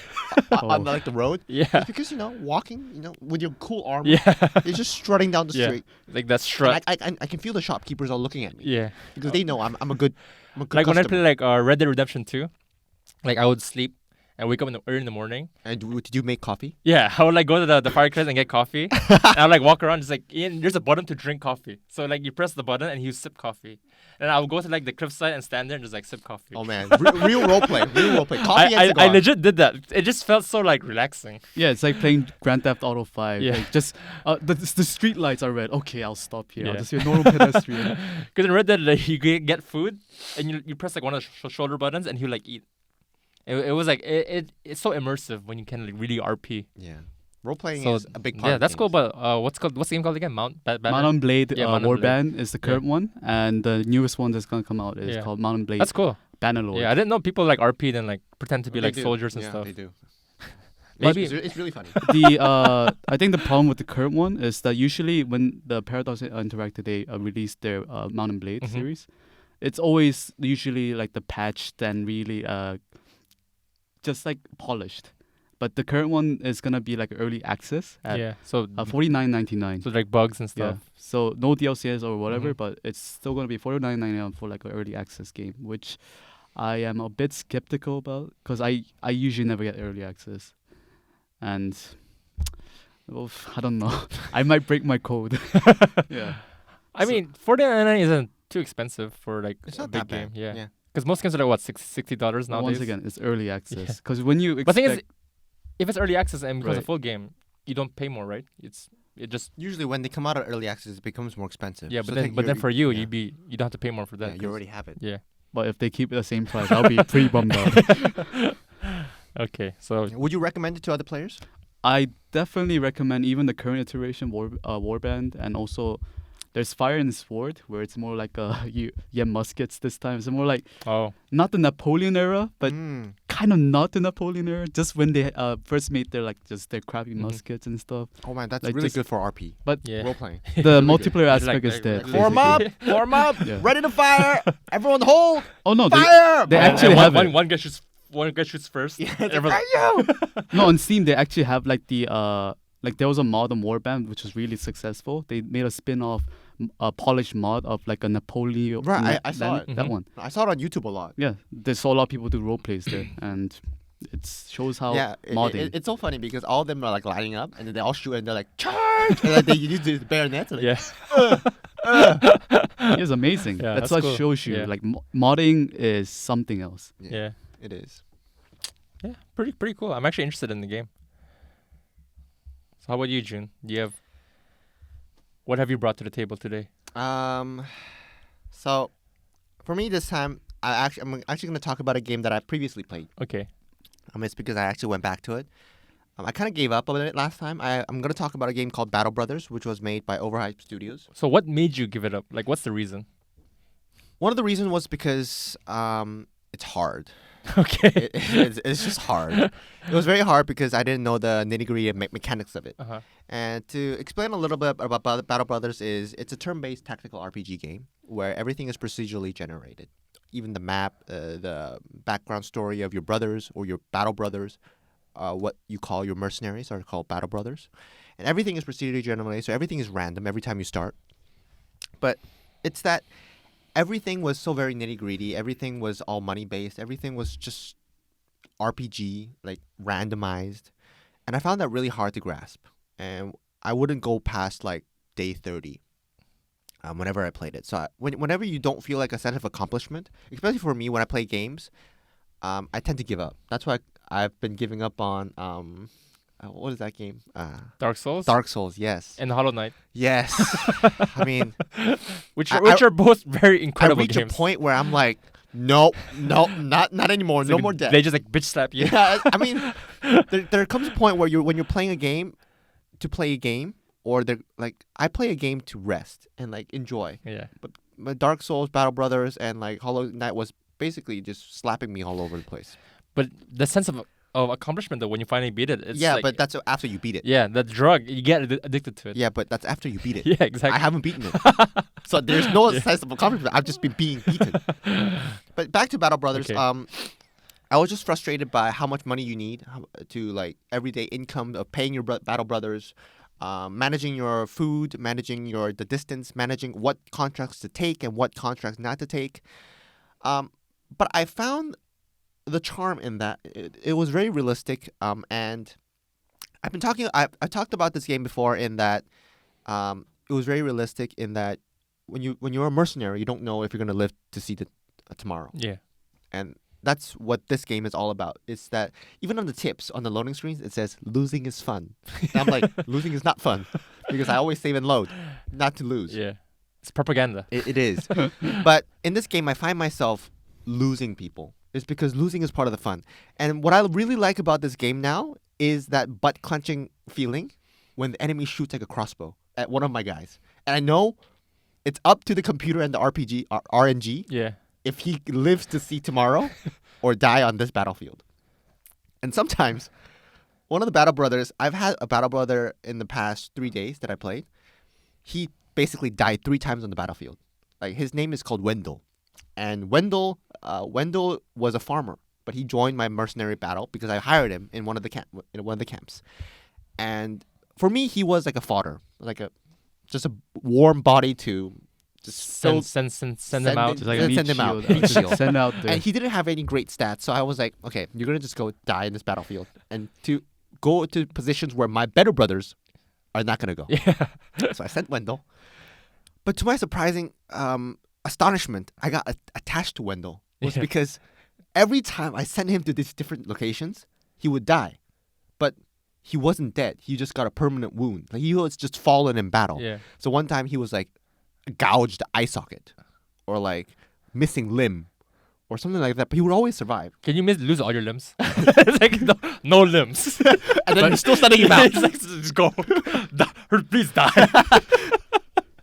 S2: on like the road.
S1: Yeah.
S2: Just because walking, with your cool armor,
S1: Yeah.
S2: you're just strutting down the
S1: Yeah.
S2: street.
S1: Like that
S2: And
S1: strut.
S2: I can feel the shopkeepers are looking at me
S1: Yeah.
S2: because they know I'm a good
S1: Like when I play
S2: customer.
S1: like Red Dead Redemption 2, like I would sleep and wake up early in the morning.
S2: And did you make coffee?
S1: Yeah, I would like go to the fireplace and get coffee. And I would like walk around just like Ian, there's a button to drink coffee. So like you press the button and you sip coffee. And I would go to like the cliffside and stand there and just like sip coffee.
S2: Oh man, real roleplay, Coffee and
S1: I
S2: cigar.
S1: legit did that. It just felt so like relaxing.
S3: Yeah, it's like playing Grand Theft Auto 5.
S1: Yeah.
S3: Like just the street lights are red. Okay, I'll stop here. I'll
S1: Yeah.
S3: just be a normal pedestrian.
S1: Because in Red Dead, like, you get food and you press like one of the shoulder buttons and you like eat. It was like it's so immersive when you can like really RP.
S2: Yeah, role playing
S1: So
S2: is a big part.
S1: yeah,
S2: of
S1: that's cool.
S2: things.
S1: But what's the game called again? Mount
S3: Mountain Blade
S1: Yeah, Mount and Blade.
S3: Warband is the current one, and the newest one that's gonna come out is
S1: Yeah.
S3: called Mountain Blade
S1: That's cool.
S3: Bannerlord.
S1: Yeah, I didn't know people like RP'd and like pretend to be
S2: They
S1: like
S2: do.
S1: soldiers and
S2: Yeah,
S1: stuff.
S2: They do.
S1: Maybe-
S2: it's really funny.
S3: I think the problem with the current one is that usually when the Paradox Interactive they release their Mountain Blade
S1: Mhm.
S3: series, it's always usually like the patch then really just like polished. But the current one is gonna be like early access at
S1: Yeah. So
S3: $49.99.
S1: so like bugs and
S3: Yeah.
S1: stuff.
S3: So no DLCs or whatever,
S1: Mhm.
S3: but it's still gonna be $49.99 for like an early access game, which I am a bit skeptical about because I usually never get early access, and well, I don't know. I might break my code. Yeah.
S1: I
S3: So-
S1: mean, $49.99 isn't too expensive for like
S2: It's
S1: a
S2: not
S1: big
S2: that
S1: game.
S2: bad.
S1: Yeah. Because most games are like what $60
S3: But
S1: nowadays.
S3: once again, it's early access because when you
S1: But the thing is,
S3: expect,
S1: if it's early access and becomes a
S3: Right.
S1: full game, you don't pay more, right? It just
S2: Usually, when they come out of early access, it becomes more expensive.
S1: yeah.
S2: So
S1: But then
S2: you're-
S1: for you,
S2: yeah.
S1: you don't have to pay more for that.
S2: Yeah, you
S1: 'cause-
S2: already have it.
S1: Yeah.
S3: but if they keep it the same price, I'll be pretty bummed out.
S1: Okay. So
S2: Would you recommend it to other players?
S3: I definitely recommend even the current iteration Warband, and also there's Fire and Sword where it's more like muskets this time. It's more like not the Napoleon era, but
S2: Mm.
S3: kind of not the Napoleon era. Just when they first made their crappy
S1: Mhm.
S3: muskets and stuff.
S2: Oh man, that's
S3: Like
S2: really
S3: just-
S2: good for RP.
S3: But
S1: yeah.
S2: Role playing.
S3: the
S2: Really good.
S3: multiplayer
S1: It's
S3: aspect
S1: like-
S3: is dead.
S1: like-
S2: Form
S3: basically.
S2: up, form up,
S3: Yeah.
S2: ready to fire. Everyone hold,
S3: Oh no,
S2: fire.
S3: they
S1: And-
S3: actually
S1: and
S3: have
S1: one,
S3: it.
S1: one guy shoots first.
S2: Yeah,
S1: and
S2: it's
S1: everyone-
S2: like, "Hey, you!"
S3: No, on Steam they actually have like the like there was a mod on Warband which was really successful. They made a spin-off, a polished mod of like a Napoleon.
S2: Right, I saw it.
S3: That
S1: Mhm.
S3: one.
S2: I saw it on YouTube a lot.
S3: Yeah, they saw a lot of people do role plays there, and it shows how
S2: Yeah,
S3: modding.
S2: it's so funny because all of them are like lining up and then they all shoot and they're like charge and like they use the bayonets. And like,
S1: Yeah.
S3: It's amazing.
S1: Yeah,
S3: that's
S1: that's
S3: what
S1: cool.
S3: shows you
S1: Yeah.
S3: like modding is something else.
S1: Yeah.
S2: it is.
S1: Yeah. Pretty cool. I'm actually interested in the game. So how about you, June? What have you brought to the table today?
S2: So for me this time, I'm actually going to talk about a game that I previously played.
S1: Okay.
S2: It's because I actually went back to it. I kind of gave up on it last time. I'm going to talk about a game called Battle Brothers, which was made by Overhyped Studios.
S1: So what made you give it up? Like, what's the reason?
S2: One of the reasons was because it's hard.
S1: Okay.
S2: It's just hard. It was very hard because I didn't know the nitty-gritty mechanics of it.
S1: Uh-huh.
S2: And to explain a little bit about Battle Brothers it's a turn-based tactical RPG game where everything is procedurally generated. Even the map, the background story of your brothers or your battle brothers, what you call your mercenaries are called battle brothers. And everything is procedurally generated, so everything is random every time you start. But it's that everything was so very nitty gritty. Everything was all money based. Everything was just RPG, like randomized, and I found that really hard to grasp. And I wouldn't go past like day 30. Whenever I played it, so whenever you don't feel like a sense of accomplishment, especially for me when I play games, I tend to give up. That's why I've been giving up on what is that game?
S1: Dark Souls.
S2: Dark Souls. Yes.
S1: And Hollow Knight,
S2: Yes. I mean,
S1: which
S2: I-
S1: are both very
S2: I
S1: incredible
S2: reach
S1: games.
S2: a point where I'm like, no, not anymore.
S1: It's
S2: No
S1: like
S2: more death.
S1: They just like bitch slap you.
S2: Yeah, I mean, there comes a point where when you're playing a game to play a game, or they're like, I play a game to rest and like enjoy.
S1: Yeah.
S2: But Dark Souls, Battle Brothers, and like Hollow Knight was basically just slapping me all over the place.
S1: But the sense of accomplishment though when you finally beat it, it's
S2: Yeah,
S1: like,
S2: but that's after you beat it.
S1: yeah, the drug you get addicted to it.
S2: Yeah, but that's after you beat it.
S1: Yeah, exactly.
S2: I haven't beaten it. So there's no sense of accomplishment. I've just been being beaten. But back to Battle Brothers.
S1: Okay.
S2: I was just frustrated by how much money you need to like everyday income of paying your Battle Brothers, managing your food, managing the distance, managing what contracts to take and what contracts not to take. But I found the charm in that it was very realistic. And I've talked about this game before in that it was very realistic in that when you're a mercenary, you don't know if you're gonna live to see the tomorrow.
S1: Yeah.
S2: And that's what this game is all about. It's that even on the tips on the loading screens, it says losing is fun. And I'm like, losing is not fun because I always save and load, not to lose.
S1: Yeah. It's propaganda.
S2: It is. But in this game, I find myself losing people. It's because losing is part of the fun. And what I really like about this game now is that butt clenching feeling when the enemy shoots like a crossbow at one of my guys. And I know it's up to the computer and the RNG
S1: Yeah.
S2: if he lives to see tomorrow or die on this battlefield. And sometimes one of the Battle Brothers, I've had a Battle Brother in the past 3 days that I played. He basically died 3 times on the battlefield. Like his name is called Wendell. And Wendell was a farmer, but he joined my mercenary battle because I hired him in one of the camps. And for me, he was like a fodder, just a warm body to just
S1: Send them out.
S3: It's like a meat
S2: send him out.
S3: shield.
S2: Meat shield.
S3: Send out the
S2: And he didn't have any great stats, so I was like, okay, you're gonna just go die in this battlefield, and to go to positions where my better brothers are not gonna go.
S1: Yeah.
S2: So I sent Wendell, but to my surprising astonishment, I got attached to Wendell. Was
S1: Yeah.
S2: because every time I sent him to these different locations, he would die, but he wasn't dead. He just got a permanent wound. Like he was just fallen in battle.
S1: Yeah.
S2: So one time he was like gouged eye socket, or like missing limb, or something like that. But he would always survive.
S1: Can you lose all your limbs? It's like no limbs.
S2: And then you're still sending him out
S1: It's like, just go. Please die.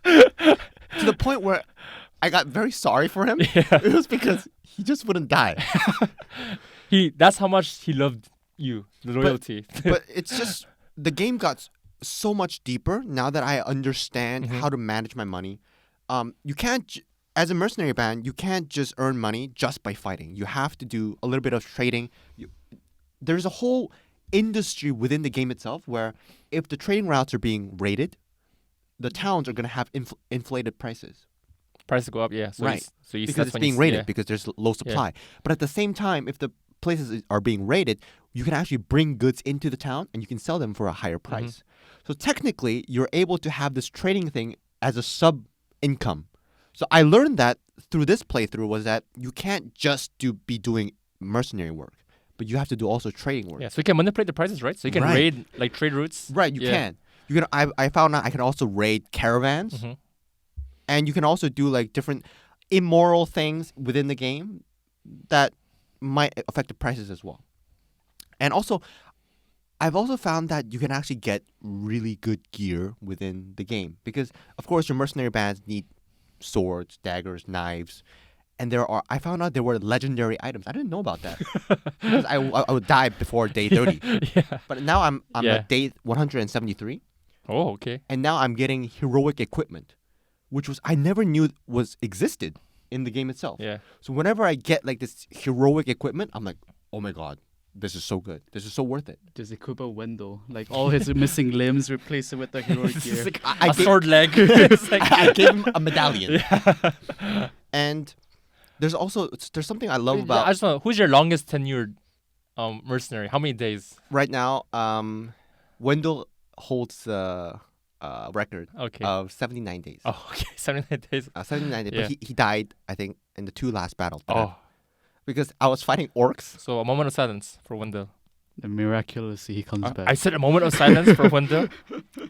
S2: to the point where I got very sorry for him.
S1: Yeah.
S2: It was because he just wouldn't die.
S1: That's how much he loved you. The loyalty.
S2: But it's just the game got so much deeper now that I understand
S1: Mhm.
S2: how to manage my money. You can't, as a mercenary band, you can't just earn money just by fighting. You have to do a little bit of trading. There's a whole industry within the game itself where if the trading routes are being raided, the towns are going to have inflated prices.
S1: Prices go up, yeah. So
S2: Right.
S1: You
S2: Because
S1: that's
S2: it's
S1: when
S2: being
S1: you,
S2: raided
S1: yeah.
S2: because there's low supply. But at the same time, if the places are being raided, you can actually bring goods into the town and you can sell them for a higher price. So technically, you're able to have this trading thing as a sub income. So I learned that through this playthrough was that you can't just be doing mercenary work, but you have to do also trading work.
S1: Yeah, so you can manipulate the prices, right? So you can
S2: Right.
S1: raid like trade routes.
S2: Right, you
S1: Yeah.
S2: can. You can. I found out I can also raid caravans,
S1: Mhm.
S2: and you can also do like different immoral things within the game that might affect the prices as well. And also, I've also found that you can actually get really good gear within the game because, of course, your mercenary bands need swords, daggers, knives, and I found out there were legendary items. I didn't know about that because I would die before day 30.
S1: Yeah.
S2: But now I'm
S1: Yeah.
S2: at day 173.
S1: Oh, okay.
S2: And now I'm getting heroic equipment, which I never knew existed in the game itself.
S1: Yeah.
S2: So whenever I get like this heroic equipment, I'm like, oh my god, this is so good. This is so worth it.
S3: Just equip a Wendell, like all his missing limbs, replace it with the heroic
S1: It's
S3: gear.
S1: like
S2: I
S1: a
S2: gave-
S1: sword leg. It's like,
S2: I gave him a medallion.
S1: yeah.
S2: And there's something I love
S1: I
S2: about
S1: just know who's your longest tenured mercenary? How many days?
S2: right now. Wendell holds the record
S1: Okay.
S2: of 79 days.
S1: Oh, okay. 79 days.
S2: 79 days.
S1: Yeah.
S2: But he died, I think, in the 2 last battles. that I-
S1: Oh,
S2: Because I was fighting orcs.
S1: so a moment of silence for Wendell.
S3: And miraculously, he comes back.
S1: I said a moment of silence for Wendell.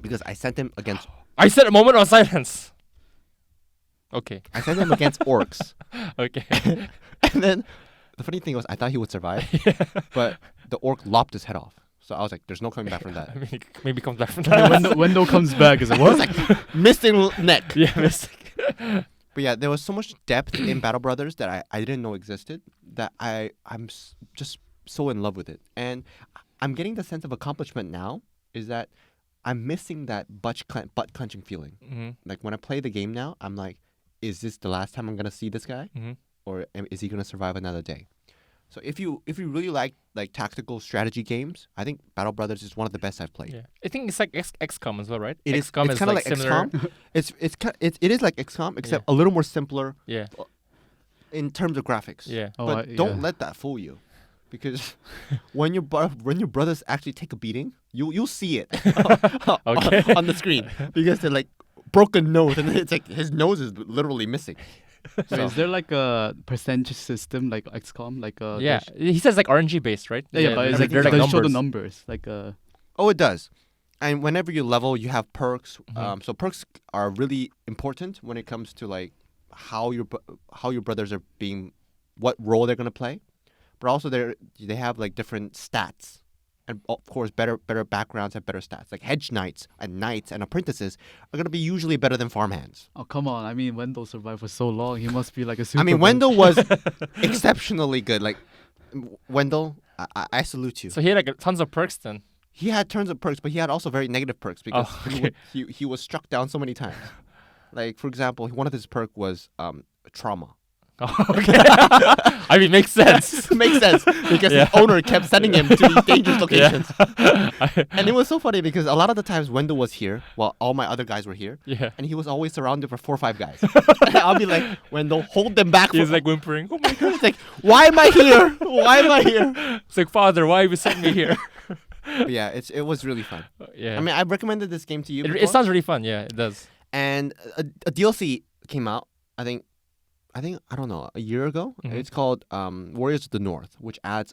S2: Because I sent him against
S1: I said a moment of silence. Okay.
S2: orcs.
S1: Okay.
S2: And then the funny thing was, I thought he would survive, but the orc lopped his head off. So I was like, "There's no coming back from that."
S1: I mean, maybe comes back from
S3: And then
S1: that.
S3: Wendell comes back. Is like, what?
S2: Missing neck.
S1: Yeah, mystic.
S2: But yeah, there was so much depth in Battle Brothers that I didn't know existed. That just so in love with it, and I'm getting the sense of accomplishment now. Is that I'm missing that butt clenching feeling.
S1: Mm-hmm.
S2: Like when I play the game now, I'm like, is this the last time I'm gonna see this guy,
S1: Mm-hmm.
S2: or is he gonna survive another day? So if you really like tactical strategy games, I think Battle Brothers is one of the best I've played.
S1: Yeah, I think it's like XCOM as well, right?
S2: It is.
S1: XCOM
S2: It's
S1: is
S2: kind of
S1: like
S2: like
S1: similar.
S2: XCOM. It is like XCOM, except
S1: Yeah.
S2: a little more simpler
S1: Yeah,
S2: in terms of graphics.
S1: yeah.
S3: Oh,
S2: But don't let that fool you, because when your brothers actually take a beating, you'll see it
S1: Okay.
S2: on the screen, because they're like broken nose, and it's like his nose is literally missing.
S3: Wait,
S2: So-
S3: is there like a percentage system like XCOM? Like
S1: Yeah, he says like RNG based, right?
S3: yeah, but it's like
S1: they're
S3: they
S1: like
S3: show the
S1: numbers.
S3: numbers. Like
S2: Oh, it does. And whenever you level, you have perks.
S1: Mhm.
S2: So perks are really important when it comes to like how your brothers are being, what role they're gonna play. But also they have like different stats, and of course better backgrounds have better stats. Like hedge knights and apprentices are gonna be usually better than farmhands.
S3: oh come on! I mean, Wendell survived for so long. He must be like a super.
S2: I mean,
S3: bug.
S2: Wendell was exceptionally good. Like Wendell, I salute you.
S1: So he had like tons of perks then.
S2: He had tons of perks, but he had also very negative perks because
S1: Oh,
S2: he was struck down so many times. Like for example, one of his perk was trauma.
S1: Oh, okay. I mean, makes sense.
S2: Makes sense because
S1: Yeah.
S2: his owner kept sending him to these dangerous locations.
S1: Yeah.
S2: And it was so funny because a lot of the times Wendell was here while all my other guys were here,
S1: Yeah.
S2: and he was always surrounded for 4 or 5 guys. And I'll be like, Wendell, hold them back.
S1: He's like whimpering. Oh my god.
S2: it's like, why am I here? Why am I here?
S1: It's like, Father, why have you sent me here?
S2: But yeah, it was really fun.
S1: Yeah.
S2: I mean, I recommended this game to you.
S1: it
S2: before,
S1: sounds really fun. Yeah, it does.
S2: and a DLC came out. I think I don't know, a year ago.
S1: Mhm.
S2: It's called Warriors of the North, which adds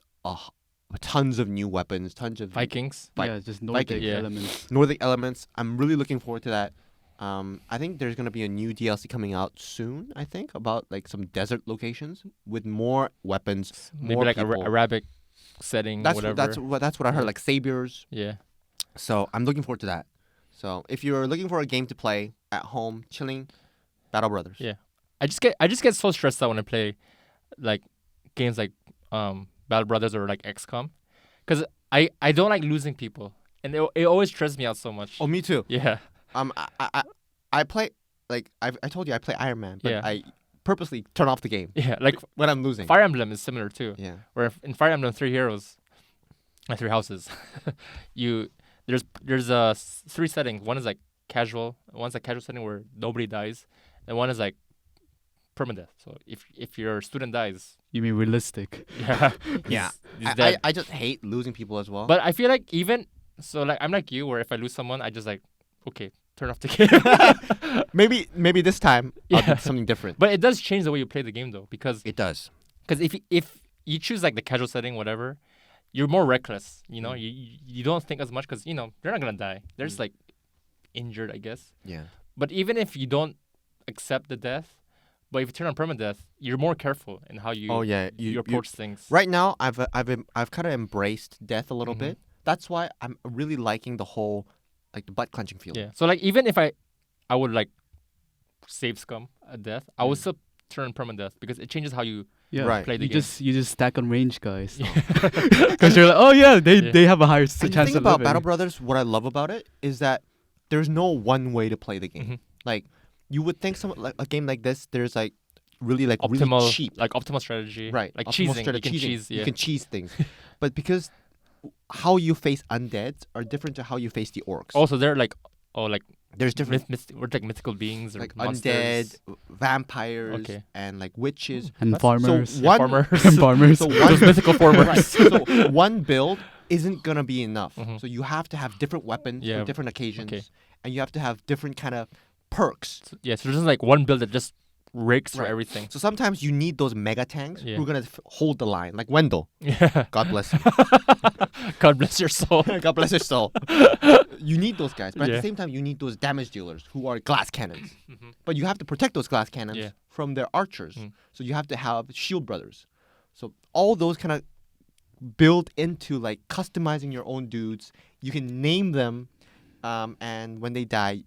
S2: tons of new weapons, tons of
S1: Vikings.
S3: yeah, just Nordic
S2: Viking.
S1: Yeah.
S3: elements.
S2: Nordic elements. I'm really looking forward to that. I think there's gonna be a new DLC coming out soon. I think about like some desert locations with more weapons,
S1: Maybe
S2: more
S1: like
S2: people.
S1: Arabic setting, whatever.
S2: That's what I heard.
S1: Yeah.
S2: Like saviors.
S1: Yeah.
S2: So I'm looking forward to that. So if you're looking for a game to play at home, chilling, Battle Brothers.
S1: Yeah. I just get so stressed out when I play like games like Battle Brothers or like XCOM, because I don't like losing people, and it always stresses me out so much.
S2: Oh, me too.
S1: Yeah.
S2: I play like I told you I play Iron Man, but
S1: Yeah.
S2: I purposely turn off the game
S1: Yeah. Like
S2: when I'm losing.
S1: Fire Emblem is similar too.
S2: Yeah.
S1: Where in Fire Emblem Three Heroes, 3 houses, there's 3 settings. One is like casual. One's a casual setting where nobody dies, and one is like permadeath. So if your student dies,
S3: You mean realistic?
S1: yeah,
S2: Yeah.
S1: he's dead.
S2: I just hate losing people as well.
S1: But I feel like even so, like I'm like you, where if I lose someone, I just like okay, turn off the game.
S2: maybe this time I'll
S1: Yeah.
S2: do something different.
S1: But it does change the way you play the game though, because
S2: It does.
S1: if you choose like the casual setting, whatever, you're more reckless. You know, you don't think as much because you know they're not gonna die. They're just like injured, I guess.
S2: Yeah.
S1: But even if you don't accept the death, but if you turn on permadeath, you're more careful in how you
S2: Oh yeah.
S1: you approach things.
S2: Right now I've kind of embraced death a little
S1: Mhm.
S2: bit. That's why I'm really liking the whole like the butt clenching feeling.
S1: Yeah. So like even if I would like save scum at death, I would
S2: Mm.
S1: still turn permadeath because it changes how you
S3: Yeah.
S2: Right.
S1: play the
S3: You
S1: game.
S3: just stack on range guys.
S1: Yeah.
S3: Because you're like, oh yeah,
S1: Yeah.
S3: they have a higher
S2: And the
S3: chance
S2: thing
S3: of
S2: about
S3: living.
S2: Battle Brothers, what I love about it is that there's no one way to play the game.
S1: Mhm.
S2: Like you would think like a game like this, there's like really like
S1: optimal,
S2: really cheap.
S1: like optimal strategy,
S2: Right.
S1: Like
S2: Optimal
S1: cheesing,
S2: strategy,
S1: you can cheese,
S2: You can cheese things. But because how you face undeads are different to how you face the orcs.
S1: Also, they're like
S2: There's different
S1: or like mythical beings or
S2: like
S1: monsters.
S2: undead, vampires,
S1: Okay.
S2: and like witches.
S3: And
S1: That's-
S3: farmers.
S2: So one
S1: farmers.
S3: and farmers.
S2: so
S1: Those
S2: one
S1: mythical formers.
S2: right. So one build isn't gonna be enough.
S1: Mhm.
S2: So you have to have different weapons
S1: Yeah.
S2: for different occasions,
S1: Okay.
S2: and you have to have different kind of perks.
S1: So there's just like one build that just rakes for
S2: Right.
S1: everything.
S2: So sometimes you need those mega tanks
S1: Yeah.
S2: who are gonna hold the line, like Wendell.
S1: Yeah.
S2: God bless you.
S1: God bless your soul.
S2: God bless your soul. You need those guys, but at
S1: Yeah.
S2: the same time, you need those damage dealers who are glass cannons.
S1: Mhm.
S2: But you have to protect those glass cannons
S1: Yeah.
S2: from their archers.
S1: Mm.
S2: So you have to have shield brothers. So all those kind of build into like customizing your own dudes. You can name them, and when they die,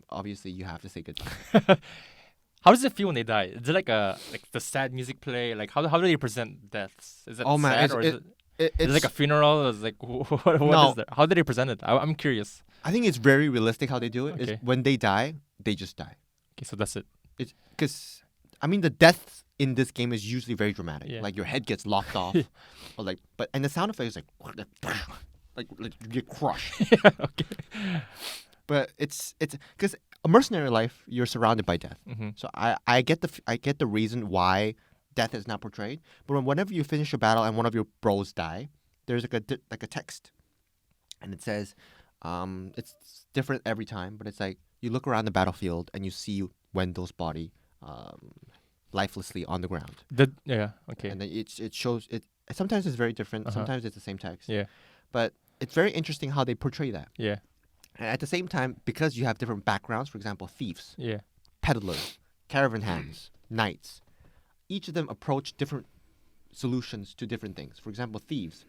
S2: obviously you have to say goodbye.
S1: How does it feel when they die? Is it like the sad music play? Like how do they present deaths? Is it
S2: Oh, man,
S1: sad
S2: it's-
S1: or is it
S2: It's
S1: like a funeral? Is it like what
S2: No.
S1: is that? How do they present it? I'm curious.
S2: I think it's very realistic how they do it. Is
S1: Okay.
S2: when they die, they just die.
S1: Okay, so that's it.
S2: It's because I mean the death in this game is usually very dramatic.
S1: Yeah.
S2: Like your head gets locked off, or like and the sound effect is like you get crushed.
S1: Yeah, okay.
S2: But it's because a mercenary life you're surrounded by death.
S1: Mm-hmm.
S2: So I get the reason why death is not portrayed. But whenever you finish a battle and one of your bros die, there's like a text, and it says, it's different every time, but it's like you look around the battlefield and you see Wendell's body, lifelessly on the ground,
S1: Yeah, okay.
S2: and then it shows it. Sometimes it's very different.
S1: Uh-huh.
S2: Sometimes it's the same text.
S1: Yeah.
S2: But it's very interesting how they portray that.
S1: Yeah.
S2: And at the same time, because you have different backgrounds, for example, thieves,
S1: Yeah.
S2: peddlers, caravan hands, knights, each of them approach different solutions to different things. For example, thieves.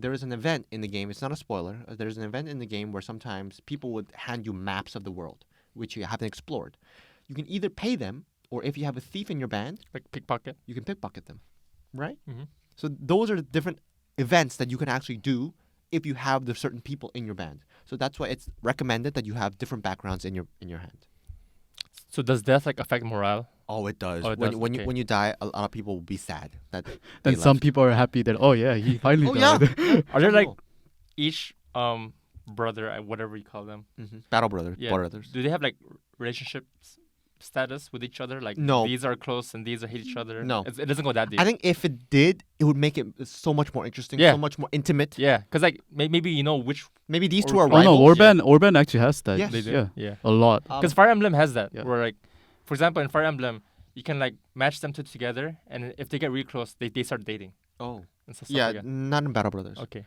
S2: There is an event in the game. It's not a spoiler. There's an event in the game where sometimes people would hand you maps of the world, which you haven't explored. You can either pay them, or if you have a thief in your band,
S1: Like pickpocket.
S2: you can pickpocket them, right?
S1: Mm-hmm.
S2: So those are the different events that you can actually do if you have the certain people in your band. So that's why it's recommended that you have different backgrounds in your hand.
S1: So does death like affect morale?
S2: Oh, it does.
S1: Oh, it
S2: when
S1: does,
S2: when
S1: okay.
S2: you die, a lot of people will be sad that
S3: Then
S2: they
S3: some
S2: left.
S3: people are happy that he finally
S2: Oh yeah.
S3: died.
S1: Are there like
S2: Cool.
S1: each brother, whatever you call them?
S2: Battle brothers,
S1: Yeah.
S2: brothers.
S1: Do they have like relationship status with each other? Like
S2: No.
S1: these are close and these are hate each other.
S2: No.
S1: It doesn't go that deep.
S2: I think if it did, it would make it so much more interesting,
S1: Yeah.
S2: so much more intimate.
S1: Yeah, because like maybe you know which
S2: Maybe these
S1: Or-
S2: two are
S1: Oh,
S3: Oh no,
S2: rivals.
S3: Orban actually has that.
S2: Yes.
S1: they do.
S3: Yeah,
S1: Yeah.
S3: a lot.
S1: Because Fire Emblem has that.
S3: Yeah.
S1: Where like, for example, in Fire Emblem, you can like match them two together, and if they get really close, they start dating.
S2: Oh,
S1: And stuff
S2: yeah,
S1: like that.
S2: not in Battle Brothers.
S1: Okay.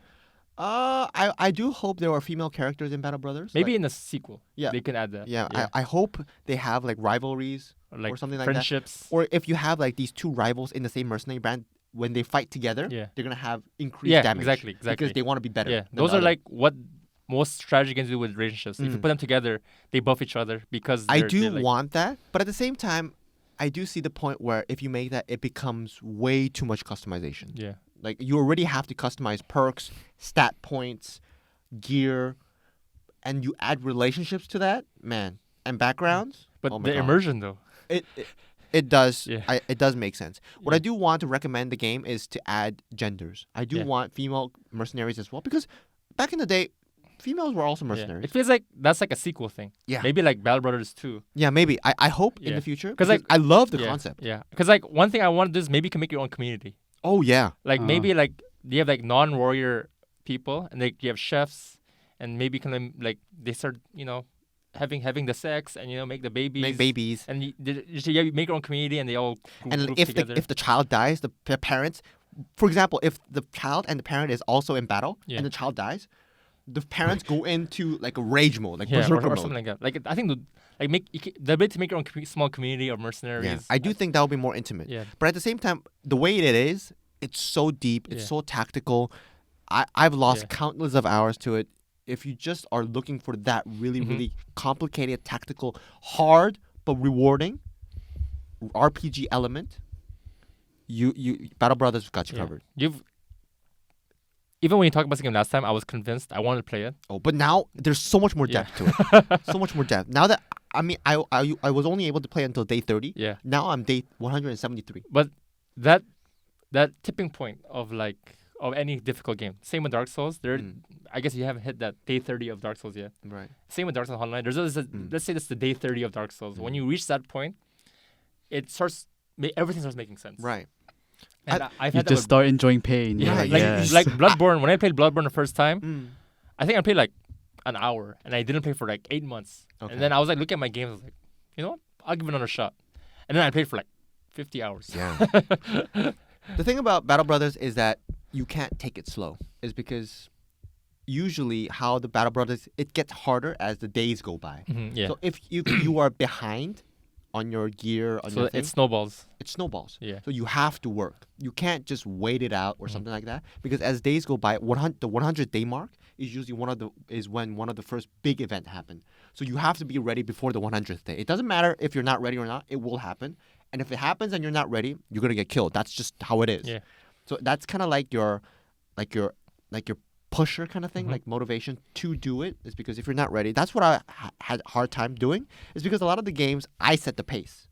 S2: I do hope there are female characters in Battle Brothers.
S1: Maybe
S2: like,
S1: in the sequel,
S2: Yeah.
S1: they can add that.
S2: yeah, I hope they have like rivalries,
S1: Or, like
S2: something like that.
S1: friendships.
S2: or if you have like these two rivals in the same mercenary band, when they fight together,
S1: Yeah.
S2: they're gonna have increased
S1: Yeah,
S2: damage.
S1: exactly.
S2: Because they want to be better.
S1: Yeah,
S2: than
S1: those
S2: the
S1: are
S2: other.
S1: like what most strategy games do with relationships. If you
S2: Mm.
S1: put them together, they buff each other because
S2: I
S1: they're
S2: do
S1: like,
S2: want that, but at the same time, I do see the point where if you make that, it becomes way too much customization.
S1: Yeah.
S2: Like you already have to customize perks, stat points, gear, and you add relationships to that, man, and backgrounds.
S1: But
S2: Oh my
S1: the
S2: God.
S1: immersion though.
S2: It does.
S1: Yeah.
S2: It does make sense. What
S1: Yeah.
S2: I do want to recommend the game is to add genders. I do
S1: Yeah.
S2: want female mercenaries as well because back in the day, females were also
S1: Yeah.
S2: mercenaries.
S1: It feels like that's like a sequel thing.
S2: Yeah.
S1: Maybe like Battle Brothers 2.
S2: Yeah, maybe. I hope in
S1: Yeah.
S2: the future
S1: 'Cause, like,
S2: I love the
S1: yeah.
S2: concept.
S1: Yeah. Because like one thing I want to do is maybe you can make your own community.
S2: Oh yeah.
S1: Like
S3: Uh-huh.
S1: maybe like you have like non-warrior people and like you have chefs and maybe you can like they start having the sex and make the babies.
S2: Make babies.
S1: And you make your own community and they all
S2: And
S1: group
S2: if
S1: together.
S2: if the child dies, the parents, for example, if the child and the parent is also in battle
S1: Yeah.
S2: and the child dies, the parents go into like a rage mode, like
S1: yeah,
S2: berserker
S1: or
S2: mode.
S1: something like that. Like I think the ability to make your own small community of mercenaries.
S2: Yeah. I do think that would be more intimate.
S1: Yeah.
S2: But at the same time, the way it is, it's so deep, it's
S1: Yeah.
S2: so tactical. I've lost
S1: Yeah.
S2: countless of hours to it. If you just are looking for that really,
S1: Mhm.
S2: really complicated, tactical, hard but rewarding RPG element, you Battle Brothers got you
S1: Yeah.
S2: covered.
S1: Even when you talked about this game last time, I was convinced I wanted to play it.
S2: Oh, but now there's so much more
S1: Yeah.
S2: depth to it. So much more depth. Now that I mean, I was only able to play until day 30.
S1: Yeah.
S2: Now I'm day 173.
S1: But that tipping point of any difficult game. Same with Dark Souls. I guess you haven't hit that day 30 of Dark Souls yet.
S2: Right.
S1: Same with Dark Souls Online. There's always let's say that's the day 30 of Dark Souls. When you reach that point, it starts everything starts making sense.
S2: Right.
S1: And I've
S3: You
S1: had that
S3: just
S1: with,
S3: start enjoying pain.
S1: yeah,
S3: You're
S2: Right,
S3: like,
S1: like
S3: yes.
S1: like Bloodborne. When I played Bloodborne the first time,
S2: Mm.
S1: I think I played like an hour, and I didn't play for like 8 months.
S2: Okay.
S1: And then I was like looking at my games. I was like, you know what? I'll give it another shot. And then I played for like 50 hours.
S2: Yeah. The thing about Battle Brothers is that you can't take it slow. Is because usually how the Battle Brothers, it gets harder as the days go by.
S1: Yeah.
S2: So if you are behind on your gear, on
S1: So
S2: your thing,
S1: it snowballs.
S2: it snowballs.
S1: Yeah.
S2: So you have to work. You can't just wait it out or
S1: Mhm.
S2: something like that, because as days go by, the 100 day mark is usually when one of the first big event happen. So you have to be ready before the 100th day. It doesn't matter if you're not ready or not; it will happen. And if it happens and you're not ready, you're gonna get killed. That's just how it is.
S1: Yeah.
S2: So that's kind of like your pusher kind of thing,
S1: Mhm.
S2: like motivation to do it. Is because if you're not ready, that's what I had a hard time doing. Is because a lot of the games I set the pace,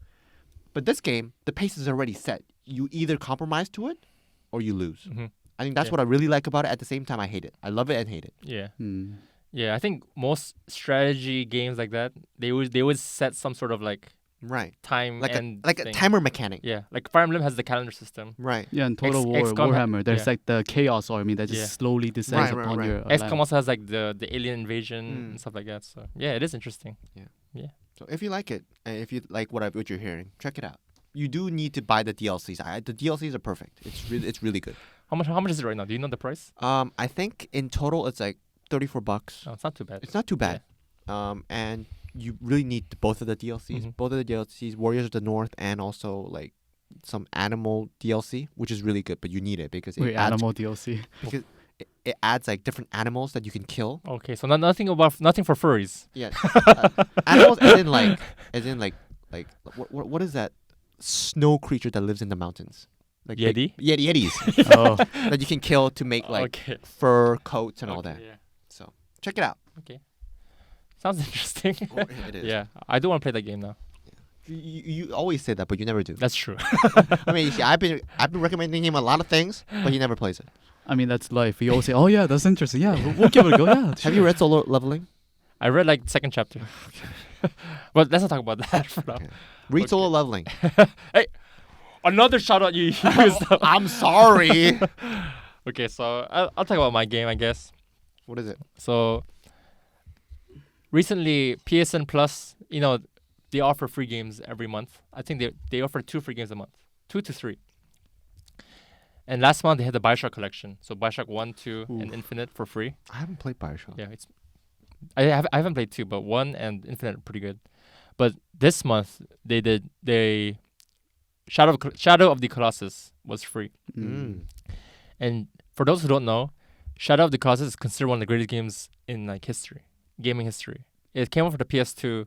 S2: but this game the pace is already set. You either compromise to it, or you lose.
S1: Mhm.
S2: I think that's
S1: Yeah.
S2: what I really like about it. At the same time, I hate it. I love it and hate it.
S1: Yeah.
S3: Hmm.
S1: Yeah. I think most strategy games like that, they would set some sort of like
S2: Right,
S1: time
S2: like
S1: and
S2: a
S1: thing.
S2: timer mechanic.
S1: Yeah. Like Fire Emblem has the calendar system.
S2: Right.
S3: Yeah, in Total War,
S1: XCOM
S3: Warhammer, there's
S1: yeah.
S3: like the Chaos Army that just
S1: Yeah.
S3: slowly descends
S2: Right,
S3: upon
S2: right.
S3: your
S1: XCOM
S3: land.
S1: also has like the alien invasion
S2: Mm.
S1: and stuff like that. So yeah, it is interesting.
S2: So if you like it, and if you like what you're hearing, check it out. You do need to buy the DLCs. The DLCs are perfect. It's really good.
S1: How much is it right now? Do you know the price?
S2: I think in total it's like $34.
S1: No, it's not too bad.
S2: It's not too bad. And you really need both of the DLCs.
S1: Mhm.
S2: Both of the DLCs, Warriors of the North, and also like some animal DLC, which is really good. But you need it because
S3: Wait,
S2: it adds,
S3: animal DLC.
S2: because it adds like different animals that you can kill.
S1: Okay, so nothing for furries.
S2: Yeah, animals as in like what is that snow creature that lives in the mountains? Like
S1: Yeti?
S2: Yetis
S3: Oh,
S2: that you can kill to make like
S1: okay.
S2: fur coats and all
S1: Okay,
S2: that.
S1: Yeah.
S2: So check it out.
S1: Sounds interesting.
S2: It is.
S1: Yeah, I do want to play that game now.
S2: You always say that, but you never do.
S1: That's true.
S2: I mean, you see, I've been recommending him a lot of things, but he never plays it.
S3: I mean, that's life. We all say, oh, yeah, that's interesting. Yeah, we'll give it a go. Yeah.
S2: Have you read Solo Leveling?
S1: I read like the second chapter. But let's not talk about that for now.
S2: Okay. Read
S1: Okay.
S2: Solo Leveling.
S1: Another shout out you used.
S2: I'm sorry.
S1: Okay, so I'll talk about my game, I guess.
S2: What is it?
S1: So recently, PSN Plus, they offer free games every month. I think they offer 2 free games a month, 2 to 3. And last month they had the Bioshock collection, so Bioshock 1, 2, and
S3: Oof.
S1: Infinite for free.
S2: I haven't played Bioshock.
S1: Yeah, I haven't played 2, but 1 and Infinite are pretty good. But this month they Shadow of the Colossus was free.
S2: Mm.
S1: And for those who don't know, Shadow of the Colossus is considered one of the greatest games in like gaming history. It came out for the PS2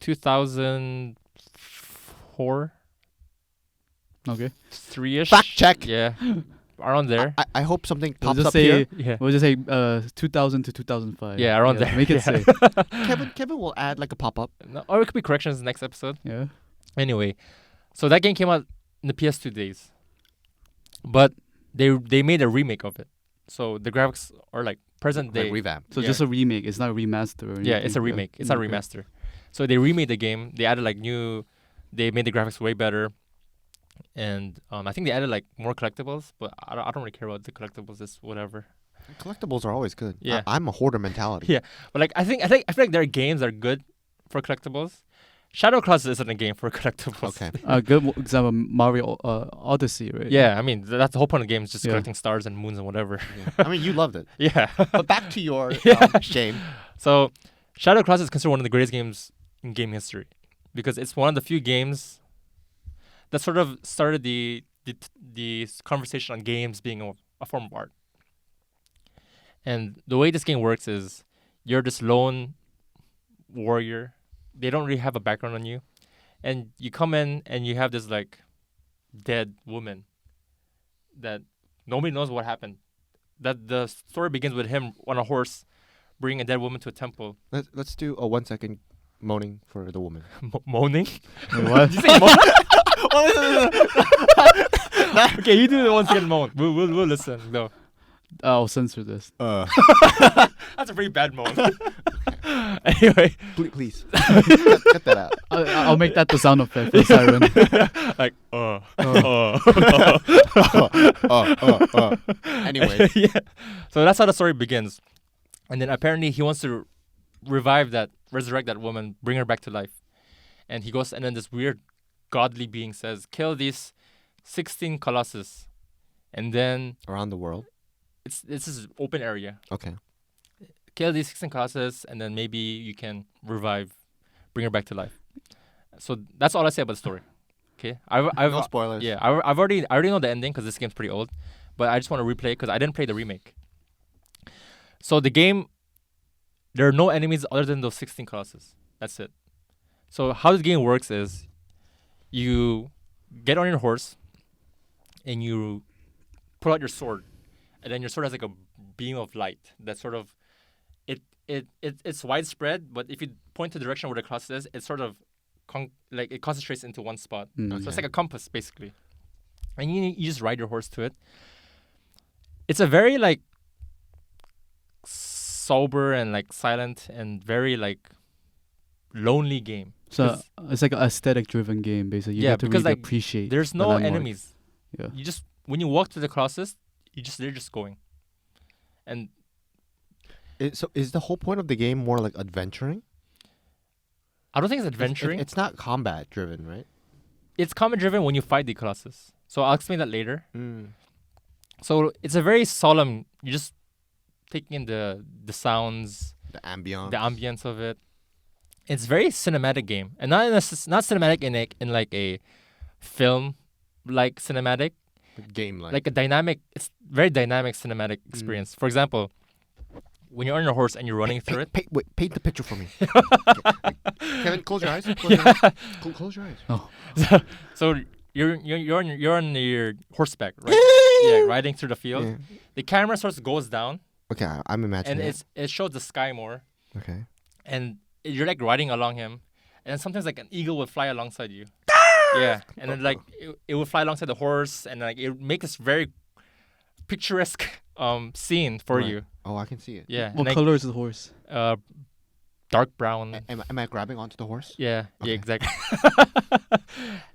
S1: 2004,
S3: Okay.
S1: 3ish.
S2: Fact check.
S1: Yeah, around there.
S2: I hope something
S3: We'll
S2: pops
S3: just
S2: up
S3: say,
S2: here.
S1: Yeah,
S3: we'll just say 2000 to 2005.
S1: Yeah, around there.
S3: Make it
S1: Yeah.
S3: safe.
S2: Kevin will add like a pop up.
S1: No, or it could be corrections next episode.
S3: Yeah.
S1: Anyway, so that game came out in the PS2 days, but they made a remake of it. So the graphics are like present day.
S2: Like revamp.
S3: So
S1: Yeah.
S3: just a remake. It's not a remaster. Or
S1: Yeah, it's a
S3: anything.
S1: remake. It's not a
S3: Okay.
S1: remaster. So they remade the game. They added they made the graphics way better, and I think they added like more collectibles. But I don't really care about the collectibles. It's whatever.
S2: Collectibles are always good.
S1: Yeah.
S2: I'm a hoarder mentality.
S1: Yeah, but like I feel like there are games that are good for collectibles. Shadow Colossus isn't a game for collectibles.
S2: Okay.
S3: A good example, Mario Odyssey, right?
S1: Yeah, I mean that's the whole point of the game is just
S3: Yeah.
S1: collecting stars and moons and whatever.
S2: Yeah. I mean, you loved it.
S1: Yeah.
S2: But back to your
S1: Yeah.
S2: game.
S1: So Shadow Colossus is considered one of the greatest games in game history because it's one of the few games that sort of started the conversation on games being a form of art. And the way this game works is you're this lone warrior. They don't really have a background on you. And you come in and you have this like dead woman that nobody knows what happened. That the story begins with him on a horse bringing a dead woman to a temple.
S2: Let's do a 1 second moaning for the woman.
S1: Moaning?
S3: Wait, what?
S1: Did you say moan? Okay, you do the one second moan. We'll listen. No,
S3: I'll censor this.
S1: that's a very bad moan. Anyway,
S2: Please. cut that out.
S3: I'll make that the sound effect for the siren.
S1: like
S2: Anyway.
S1: Yeah. So that's how the story begins, and then apparently he wants to resurrect that woman, bring her back to life, and he goes, and then this weird godly being says, kill these 16 Colossus, and then
S2: Around the world.
S1: it's this open area.
S2: Okay.
S1: Kill these 16 Colossus, and then maybe you can bring her back to life. So that's all I say about the story. Okay, I've
S2: No spoilers.
S1: yeah, I already know the ending because this game's pretty old, but I just want to replay because I didn't play the remake. So the game, there are no enemies other than those 16 Colossus. That's it. So how the game works is, you get on your horse, and you pull out your sword, and then your sword has like a beam of light that sort of, it's widespread, but if you point to the direction where the Colossus is, it sort of it concentrates into one spot. So it's like a compass basically, and you just ride your horse to it. It's a very like sober and like silent and very like lonely game.
S3: So it's like an aesthetic-driven game, basically. You
S1: Yeah,
S3: have to
S1: because,
S3: really
S1: like,
S3: appreciate.
S1: There's
S3: the
S1: no
S3: landmark.
S1: enemies.
S3: Yeah.
S1: You just, when you walk to the Colossus, they're just going. And
S2: So is the whole point of the game more like adventuring?
S1: I don't think it's adventuring.
S2: It's not combat driven, right?
S1: It's combat driven when you fight the Colossus. So I'll explain that later.
S2: Mm.
S1: So it's a very solemn, you're just taking in the sounds,
S2: The ambience.
S1: the ambience of it. It's very cinematic game, and not cinematic in like a film like cinematic,
S2: Game
S1: like a dynamic. It's very dynamic cinematic experience. For example, when you're on your horse and you're running through it.
S2: Paint the picture for me. Okay. Kevin, close your eyes. Close your eyes.
S1: So you're on your horseback, right? Yeah, riding through the field.
S2: Yeah.
S1: The camera sort of goes down,
S2: Okay, I'm imagining.
S1: and it shows the sky more,
S2: okay.
S1: and you're like riding along him, and then sometimes like an eagle would fly alongside you. Yeah, and then like it would fly alongside the horse, and like it would make this very picturesque scene for
S2: Right.
S1: you.
S2: Oh, I can see it.
S1: Yeah,
S3: What
S1: and, like,
S3: color is the horse?
S1: dark brown.
S2: Am I grabbing onto the horse?
S1: Yeah,
S2: Okay.
S1: yeah, exactly.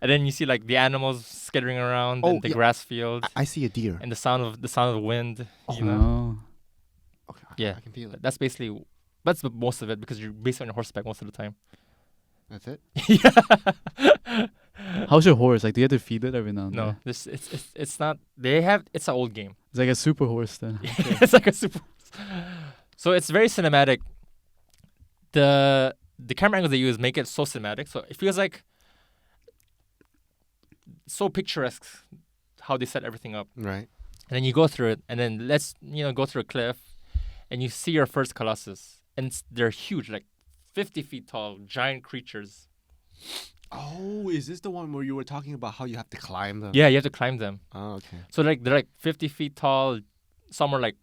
S1: And then you see like the animals skittering around in the
S2: yeah.
S1: grass field,
S2: I see a deer.
S1: and the sound of the wind. You know,
S3: Oh.
S2: Okay,
S1: Yeah.
S2: I can feel it.
S1: that's basically most of it because you're based on your horseback most of the time.
S2: That's it.
S1: Yeah.
S3: How's your horse? Like, do you have to feed it every now and
S1: No,
S3: then?
S1: it's not. It's an old game.
S3: It's like a super horse then.
S1: It's like a super. So it's very cinematic. The camera angles they use make it so cinematic. So it feels like so picturesque how they set everything up.
S2: Right.
S1: And then you go through it, and then let's go through a cliff, and you see your first Colossus, and they're huge, like 50 feet tall, giant creatures.
S2: Oh, is this the one where you were talking about how you have to climb them?
S1: Yeah, you have to climb them.
S2: Oh, okay.
S1: So like they're like 50 feet tall. Some are like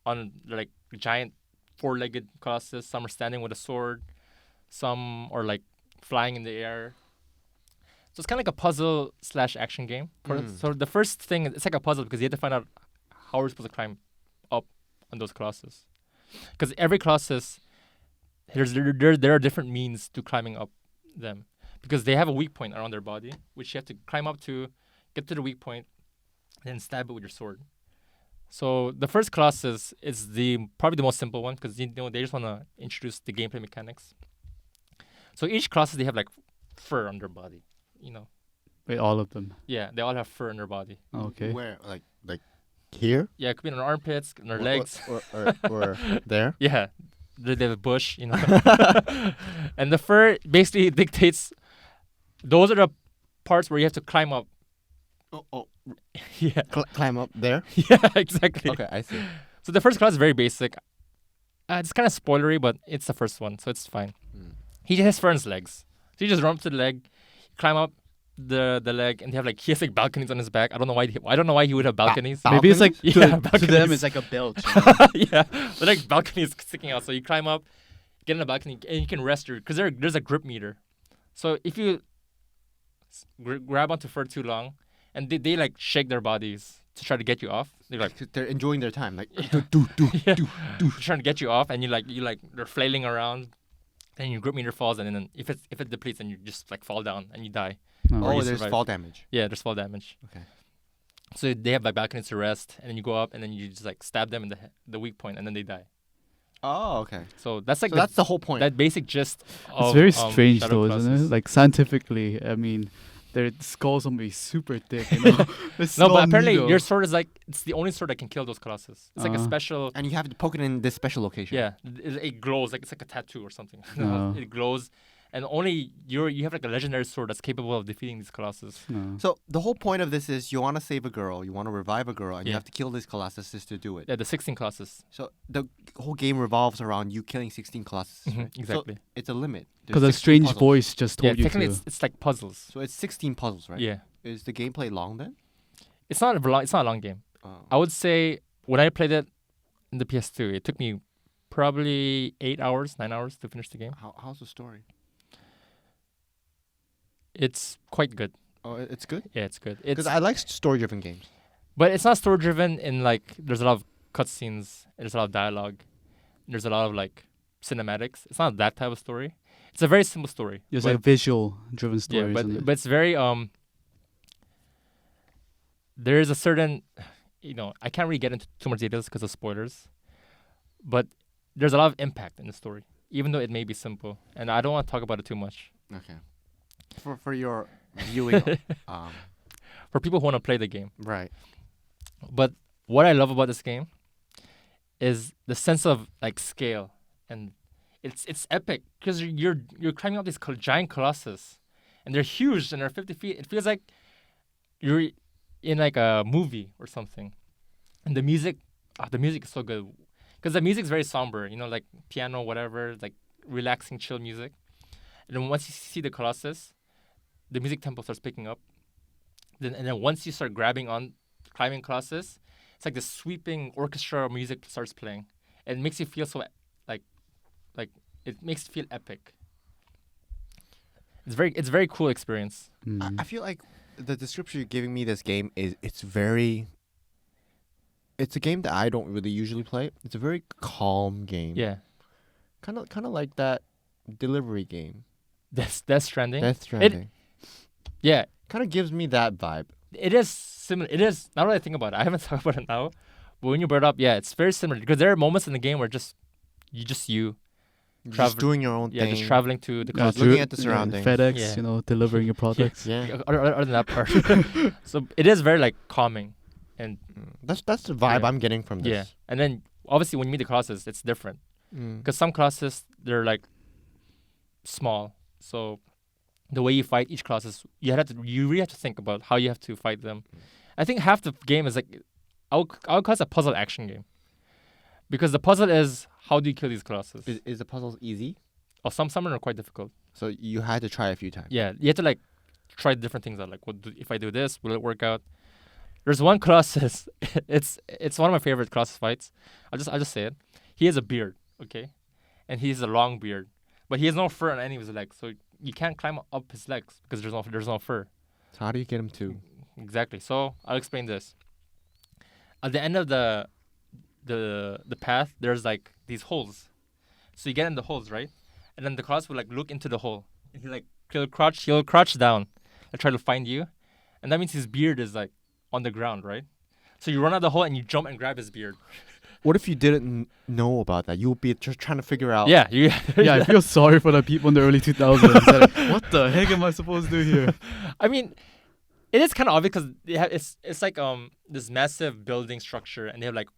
S1: on like giant four-legged Colossus. Some are standing with a sword. Some are like flying in the air. So it's kind of like a puzzle / action game. So the first thing, it's like a puzzle because you have to find out how we're supposed to climb up on those Colossus. Because every Colossus, there are different means to climbing up them. Because they have a weak point around their body, which you have to climb up to, get to the weak point, and then stab it with your sword. So the first Colossus is probably the most simple one because they just want to introduce the gameplay mechanics. So each Colossus, they have like fur on their body.
S3: Wait, all of them.
S1: Yeah, they all have fur on their body.
S3: Okay.
S2: Where, like here?
S1: Yeah, it could be on their armpits, on their legs.
S2: Or there?
S1: Yeah, they have a bush, And the fur basically dictates. Those are the parts where you have to climb up.
S2: Oh.
S1: Yeah,
S2: Climb up there?
S1: yeah, exactly.
S2: Okay, I see.
S1: So the first class is very basic. It's kind of spoilery, but it's the first one, so it's fine. He has fur on his legs. So you just run up to the leg, climb up the leg, and he has like balconies on his back. I don't know why he would have balconies.
S3: Maybe it's like
S1: Yeah,
S3: to them
S1: balconies.
S3: it's like a belt.
S1: Yeah, they're like balconies sticking out. So you climb up, get in the balcony and you can rest your because there's a grip meter. So if you grab onto fur too long, and they like shake their bodies to try to get you off. They're like
S2: They're enjoying their time. Like
S1: yeah. Trying to get you off, and you like they're flailing around, and your grip meter falls, and then if it depletes, then you just like fall down and you die. Or
S2: oh,
S1: you
S2: there's
S1: survive.
S2: fall damage.
S1: Yeah, there's fall damage.
S2: Okay.
S1: So they have like balconies to rest, and then you go up, and then you just like stab them in the weak point, and then they die.
S2: Oh, okay.
S1: So that's like
S2: So that's the whole point.
S1: that basic gist.
S3: It's
S1: Of,
S3: very strange
S1: Shadow
S3: though, isn't
S1: Colossus.
S3: it? Like scientifically, I mean, their skulls will be super thick. You know? A
S1: No,
S3: small
S1: but apparently
S3: needle.
S1: your sword is like it's the only sword that can kill those colossus. It's like a special.
S2: and you have to poke it in this special location.
S1: Yeah, it glows like it's like a tattoo or something.
S3: Oh.
S1: It glows, and only you have like a legendary sword that's capable of defeating these colossus.
S3: No.
S2: So the whole point of this is you want to save a girl, you want to revive a girl, and you
S1: Yeah.
S2: have to kill these colossuses to do it.
S1: Yeah, the 16 colossus.
S2: So the whole game revolves around you killing 16 colossuses.
S1: Mhm,
S2: Right?
S1: exactly.
S2: So it's a limit. There's
S3: Because a
S2: 16
S3: strange
S2: puzzles.
S3: voice just
S1: Yeah,
S3: told you
S1: technically
S3: to.
S1: it's like puzzles.
S2: So it's 16 puzzles, right?
S1: Yeah,
S2: Is the gameplay long then?
S1: it's not a long game.
S2: Oh.
S1: I would say when I played it in the PS2, it took me probably 9 hours to finish the game.
S2: How's the story?
S1: It's quite good.
S2: Oh, it's good?
S1: Yeah, it's good.
S2: Because
S1: It's
S2: I like story-driven games.
S1: but it's not story driven in like there's a lot of cutscenes, there's a lot of dialogue, there's a lot of like cinematics. It's not that type of story. It's a very simple story.
S3: It's
S1: but-
S3: like a visual driven story.
S1: yeah,
S3: isn't it?
S1: but it's very there is a certain I can't really get into too much details because of spoilers, but there's a lot of impact in the story, even though it may be simple, and I don't want to talk about it too much.
S2: Okay. For your viewing,
S1: For people who want to play the game.
S2: right.
S1: But what I love about this game is the sense of like scale, and it's epic because you're climbing up these giant colossus, and they're huge and they're 50 feet. It feels like you're in like a movie or something, and the music is so good because the music's very somber, like piano, whatever, like relaxing, chill music. And then once you see the colossus, the music tempo starts picking up. Then once you start climbing colossus, it's like the sweeping orchestra music starts playing. It makes you feel so like it makes you feel epic. It's very cool experience.
S3: Mm.
S2: I feel like the description you're giving me this game is it's a game that I don't really usually play. It's a very calm game.
S1: Yeah,
S2: Kind of like that delivery game.
S1: Death Stranding.
S2: Death Stranding.
S1: Yeah,
S2: Kind of gives me that vibe.
S1: it is similar. It is now that I think about it. I haven't talked about it now, but when you brought it up, yeah, it's very similar because there are moments in the game where you
S2: Just
S1: Travel-
S2: doing your own
S1: yeah
S2: thing.
S1: just traveling to the
S3: Yeah,
S1: colossus.
S2: looking at the surroundings.
S3: FedEx,
S1: Yeah.
S3: delivering your products.
S2: Yeah.
S1: Other than that part, so it is very like calming, and
S2: That's the vibe
S1: Yeah.
S2: I'm getting from this.
S1: yeah, and then obviously when you meet the colossus, it's different.
S2: Mm.
S1: Because some colossus, they're like small. So the way you fight each colossus, you really have to think about how you have to fight them. I think half the game is like, I would call it a puzzle action game. Because the puzzle is, how do you kill these colossus?
S2: Is the puzzles easy?
S1: Or some are quite difficult.
S2: So you had to try a few times.
S1: Yeah, you have to like try different things out. Like, if I do this, will it work out? There's one colossus. it's one of my favorite colossus fights. I'll just say it. He has a beard, okay, and he has a long beard, but he has no fur on any of his legs, so you can't climb up his legs because there's no fur.
S2: So how do you get him to?
S1: Exactly. So I'll explain this. At the end of the path, there's like these holes. So you get in the holes, right? And then the colossus will like look into the hole, and he'll crouch down and try to find you, and that means his beard is like on the ground, right? So you run out the hole and you jump and grab his beard.
S2: What if you didn't know about that? You'll be just trying to figure out.
S1: Yeah,
S3: Yeah, I feel sorry for the people in the early 2000s. Like, what the heck am I supposed to do here?
S1: I mean, it is kind of obvious because it's like this massive building structure, and they have like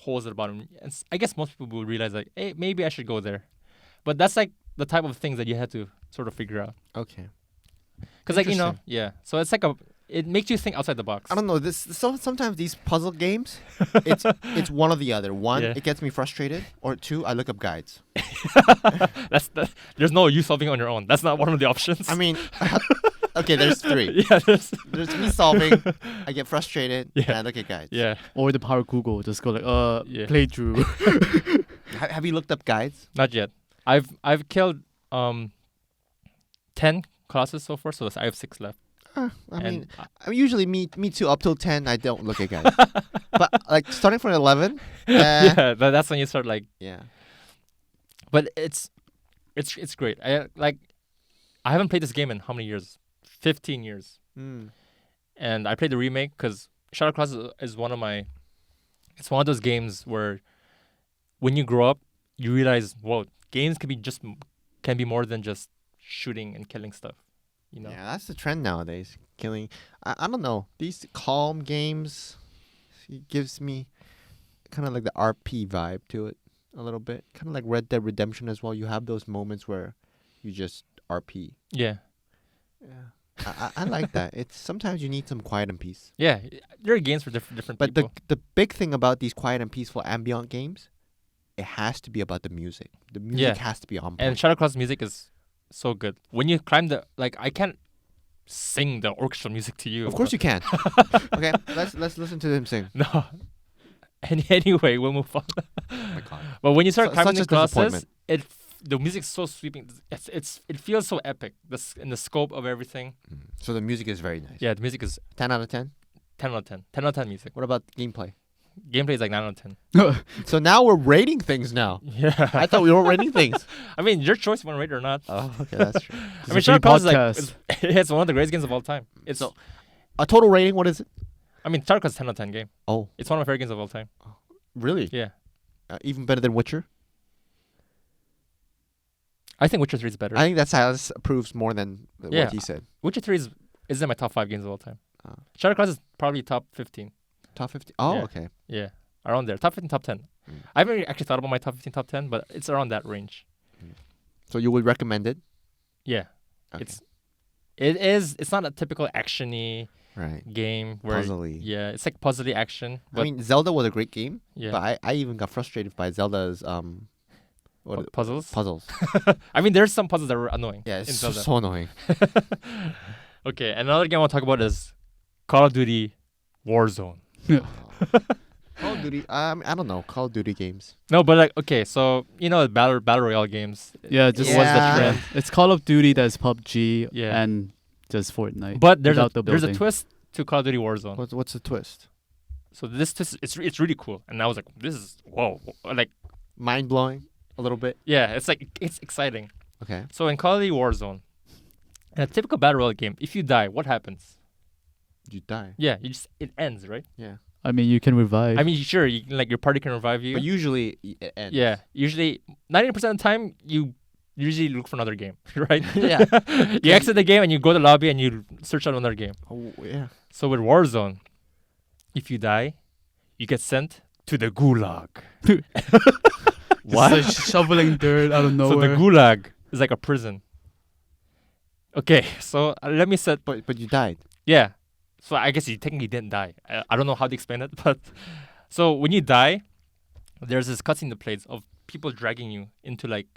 S1: holes at the bottom. And I guess most people will realize like, hey, maybe I should go there. But that's like the type of things that you have to sort of figure out.
S2: Okay.
S1: Because like
S2: Interesting.
S1: yeah. So it's like it makes you think outside the box.
S2: I don't know. Sometimes these puzzle games, it's one or the other. One,
S1: Yeah.
S2: it gets me frustrated, or two, I look up guides.
S1: There's no you solving on your own. That's not one of the options.
S2: I mean, okay, there's three.
S1: yeah,
S2: There's me solving. I get frustrated,
S1: Yeah.
S2: and I look at guides.
S1: yeah.
S3: Or the power Google, just go like,
S1: Yeah.
S3: playthrough.
S2: Have you looked up guides?
S1: Not yet. I've killed 10 Colossus so far, so I have 6 left.
S2: I
S1: And
S2: mean, usually me too. Up till 10, I don't look at guys. But like starting from 11,
S1: yeah, that's when you start like.
S2: yeah.
S1: But it's great. I haven't played this game in how many years? 15 years.
S2: Mm.
S1: And I played the remake because Shadow Colossus is it's one of those games where when you grow up, you realize, whoa, games can be more than just shooting and killing stuff. You know?
S2: Yeah, that's the trend nowadays. Killing. I don't know. These calm games, it gives me kind of like the RP vibe to it a little bit. Kind of like Red Dead Redemption as well. You have those moments where you just RP.
S1: Yeah.
S2: Yeah. I like that. It's sometimes you need some quiet and peace.
S1: Yeah. There are games for different
S2: But
S1: people.
S2: the big thing about these quiet and peaceful ambient games, it has to be about the music. The music has to be on point.
S1: And Shadow Colossus music is so good. When you climb I can't sing the orchestral music to you.
S2: Of course you can. Okay, let's listen to him sing.
S1: No. Anyway, we'll move on.
S2: Oh my God.
S1: But when you start climbing
S2: such
S1: the
S2: a
S1: Colossus,
S2: disappointment.
S1: the music's so sweeping. It feels so epic. In the scope of everything.
S2: So the music is very nice.
S1: Yeah, the music is
S2: 10 out of 10.
S1: 10 out of 10. 10 out of 10 music.
S2: What about gameplay?
S1: Gameplay is like 9 out of 10.
S2: So now we're rating things now.
S1: Yeah.
S2: I thought we were rating things.
S1: I mean, your choice if you want to rate it or not.
S2: Oh, okay, that's true.
S1: I mean, Shadow Colossus it's one of the greatest games of all time. It's
S2: A total rating, what is it?
S1: I mean, Shadow Colossus is 10 out of 10 game.
S2: Oh,
S1: It's one of my favorite games of all time.
S2: really?
S1: Yeah.
S2: Even better than Witcher?
S1: I think Witcher 3 is better.
S2: I think that silence proves more than
S1: Yeah.
S2: what he said.
S1: Witcher 3 is in my top 5 games of all time.
S2: Oh.
S1: Shadow Colossus is probably top 15.
S2: Top 50? Oh,
S1: Yeah.
S2: okay.
S1: Yeah. Around there. Top 15, top 10. I haven't actually thought about my top 15, top 10, but it's around that range.
S2: So you would recommend it?
S1: Yeah.
S2: Okay.
S1: It's not a typical action-y
S2: Right.
S1: game where
S2: Puzzly.
S1: yeah, it's like puzzly action. But
S2: I mean, Zelda was a great game,
S1: yeah.
S2: but I even got frustrated by Zelda's
S1: Puzzles.
S2: puzzles.
S1: I mean, there's some puzzles that were annoying.
S2: Yeah,
S1: in
S2: it's
S1: Zelda.
S2: so annoying.
S1: Okay, and another game I want to talk about is Call of Duty Warzone.
S2: Call of Duty. I don't know. Call of Duty games.
S1: No, but like okay, so you know battle royale games.
S3: Yeah, just
S1: what's the
S2: Yeah.
S1: trend?
S3: It's Call of Duty, that's PUBG,
S1: Yeah.
S3: and just Fortnite.
S1: But there's
S3: without
S1: a
S3: the
S1: there's a
S3: building.
S1: twist to Call of Duty Warzone.
S2: What's the twist?
S1: So this twist it's really cool, and I was like, this is whoa, like
S2: Mind blowing a little bit.
S1: yeah, it's exciting.
S2: Okay.
S1: So in Call of Duty Warzone, in a typical battle royale game, if you die, what happens?
S2: You die.
S1: Yeah, it ends, right?
S2: Yeah.
S3: I mean, you can revive.
S1: I mean, sure, like your party can revive you.
S2: But usually it ends.
S1: Yeah, usually 90% of the time you usually look for another game, right?
S2: Yeah.
S1: You exit the game and you go to the lobby and you search out another game.
S2: Oh, yeah.
S1: So with Warzone, if you die, you get sent to the gulag.
S3: What? Just, like, shoveling dirt out of
S1: So the
S3: nowhere.
S1: gulag is like a prison. Okay, so let me set.
S2: But you died.
S1: Yeah, so I guess you technically didn't die. I don't know how to explain it, but so when you die, there's this cutscene that plays of people dragging you into like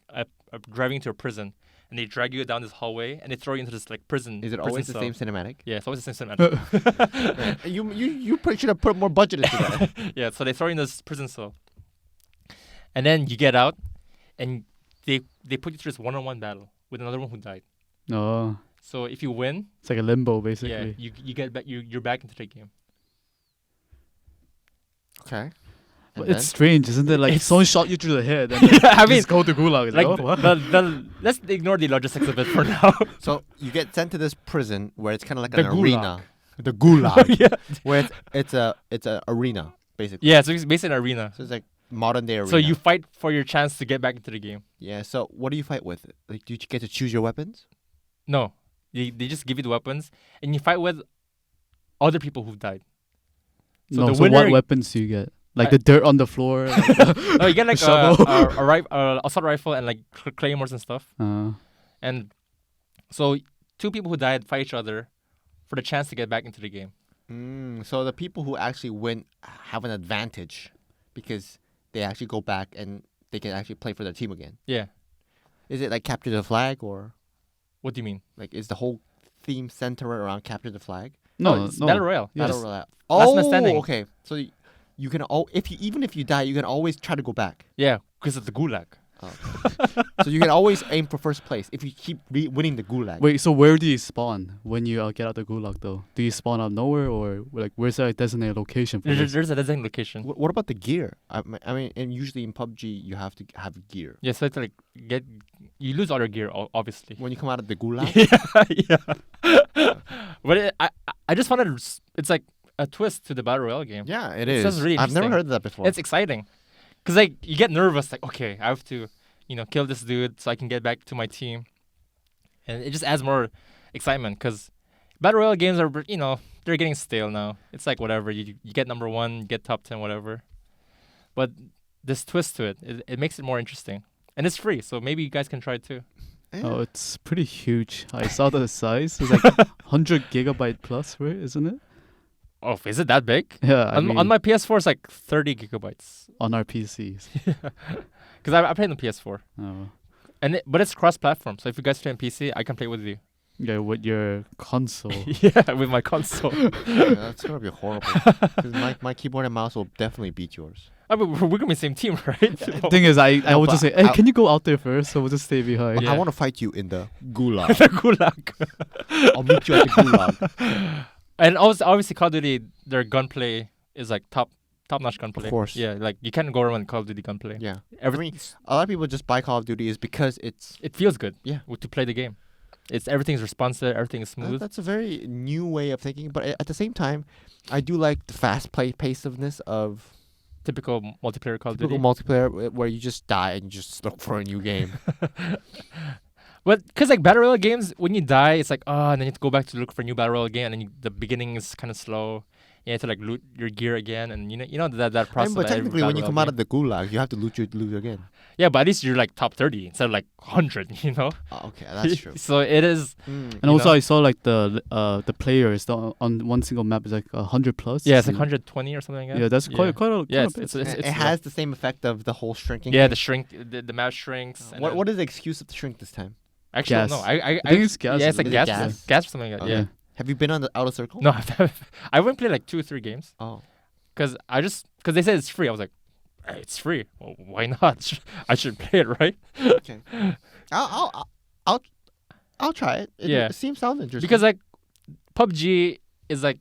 S1: driving into a prison, and they drag you down this hallway and they throw you into this like prison.
S2: Is it
S1: prison
S2: always the
S1: cell.
S2: same cinematic?
S1: Yeah, it's always the same cinematic.
S2: Right. You should have put more budget into that.
S1: Yeah, so they throw you in this prison cell, and then you get out, and they put you through this one-on-one battle with another one who died.
S3: Oh,
S1: So if you win,
S3: it's like a limbo,
S1: yeah,
S3: basically.
S1: you get back. You're back into the game.
S2: Okay.
S3: But
S2: And
S3: it's strange, isn't it? Like
S1: It's-
S3: someone shot you through the head, and
S1: I mean,
S3: just go to gulag. It's
S1: like
S3: oh, what?
S1: let's ignore the logistics of it for now.
S2: so you get sent to this prison where it's kind of like
S1: The
S2: an
S1: gulag.
S2: arena. The gulag.
S1: Yeah,
S2: Where it's a arena basically.
S1: yeah. So it's basically an arena.
S2: So it's like modern day arena.
S1: So you fight for your chance to get back into the game.
S2: Yeah. So what do you fight with? Like, do you get to choose your weapons?
S1: No, they just give you the weapons, and you fight with other people who've died. So
S3: no,
S1: the
S3: so
S1: winner,
S3: what weapons do you get? Like
S1: I-
S3: the dirt on the floor.
S1: no, you get like
S3: shovel.
S1: assault rifle and like claymores and stuff. And so two people who died fight each other for the chance to get back into the game.
S2: So the people who actually win have an advantage because they actually go back and they can actually play for their team again.
S1: Yeah.
S2: Is it like capture the flag or
S1: What do you mean?
S2: like is the whole theme centered around capture the flag?
S3: no,
S1: it's
S3: no.
S1: Battle Royale.
S3: Yes.
S2: Battle Royale.
S1: Last man standing.
S2: Oh, okay. So you can even if you die, you can always try to go back.
S1: Yeah, because of the gulag.
S2: Oh. So you can always aim for first place if you keep winning the gulag.
S3: Wait, so where do you spawn when you get out the gulag though? Do you spawn out nowhere or like where's a designated location for this?
S1: There's a designated location.
S2: What about the gear? I mean, and usually in PUBG you have to have gear.
S1: Yeah, so it's like you lose all your gear, obviously.
S2: When you come out of the gulag.
S1: Yeah. But I just found it's like a twist to the battle royale game.
S2: Yeah, it
S1: It's
S2: is.
S1: just really
S2: I've never
S1: interesting.
S2: heard of that before.
S1: It's exciting, cause like you get nervous, like okay, I have to, kill this dude so I can get back to my team, and it just adds more excitement. Cause battle royale games are, they're getting stale now. It's like whatever you get number 1, you get top 10, whatever. But this twist to it makes it more interesting, and it's free, so maybe you guys can try it too.
S2: Yeah.
S3: Oh, it's pretty huge. I saw the size. It's like 100 gigabyte plus, right? Isn't it?
S1: Oh, is it that big?
S3: Yeah. I
S1: On
S3: mean,
S1: my PS4, it's like 30 gigabytes.
S3: on our PCs.
S1: Cause I play on the PS4,
S3: Oh.
S1: but it's cross-platform. So if you guys play on PC, I can play with you.
S3: Yeah, with your console.
S1: Yeah, with my console.
S2: Yeah, that's gonna be horrible. 'Cause my keyboard and mouse will definitely beat yours.
S1: I mean, we're gonna be the same team, right?
S3: Thing is, I
S2: No,
S3: would
S2: but
S3: just say, hey,
S2: I-
S3: can you go out there first? So we'll just stay behind.
S1: Yeah.
S2: I want to fight you in the gulag.
S1: The gulag.
S2: I'll meet you at the gulag.
S1: And obviously, Call of Duty, their gunplay is like top-notch gunplay.
S2: Of course.
S1: Yeah, like you can't go around with Call of Duty gunplay.
S2: Yeah.
S1: Everything.
S2: A lot of people just buy Call of Duty is because it's
S1: It feels good.
S2: Yeah.
S1: To play the game. Everything's responsive. Everything is smooth.
S2: that's a very new way of thinking. But at the same time, I do like the fast pace-ofness of
S1: Typical multiplayer Call of
S2: typical
S1: Duty.
S2: multiplayer where you just die and you just look for a new game.
S1: But because like battle royale games, when you die, it's like and then you have to go back to look for a new battle royale again, and then the beginning is kind of slow. You have to like loot your gear again, and that process.
S2: But
S1: of every
S2: technically, when
S1: battle
S2: you come
S1: royale
S2: out of the gulag, you have to loot again.
S1: yeah, but at least you're like top 30 instead of like 100.
S2: Oh, okay, that's true.
S1: So it is.
S2: Mm.
S3: And also,
S1: know?
S3: I saw like the players on one single map is like 100 plus.
S1: Yeah, it's like 120 or something like that.
S3: Yeah, that's quite a
S1: Yeah,
S3: quite a bit.
S1: it's
S2: It has the same effect of the whole shrinking.
S1: yeah,
S2: thing.
S1: the shrink, the map shrinks. and then-
S2: What is the excuse of the shrink this time?
S1: Actually,
S3: Gas.
S1: no, I
S3: think it's gas.
S1: Yeah, it's like
S2: Is it
S1: gas,
S2: gas?
S1: or something like that.
S2: Okay.
S1: Yeah.
S2: Have you been on the outer circle?
S1: No, I haven't played like 2 or 3 games
S2: Oh.
S1: because they said it's free. I was like, hey, it's free. Well, why not? I should play it, right?
S2: Okay. I'll try it.
S1: Yeah.
S2: It sounds interesting.
S1: Because like PUBG is like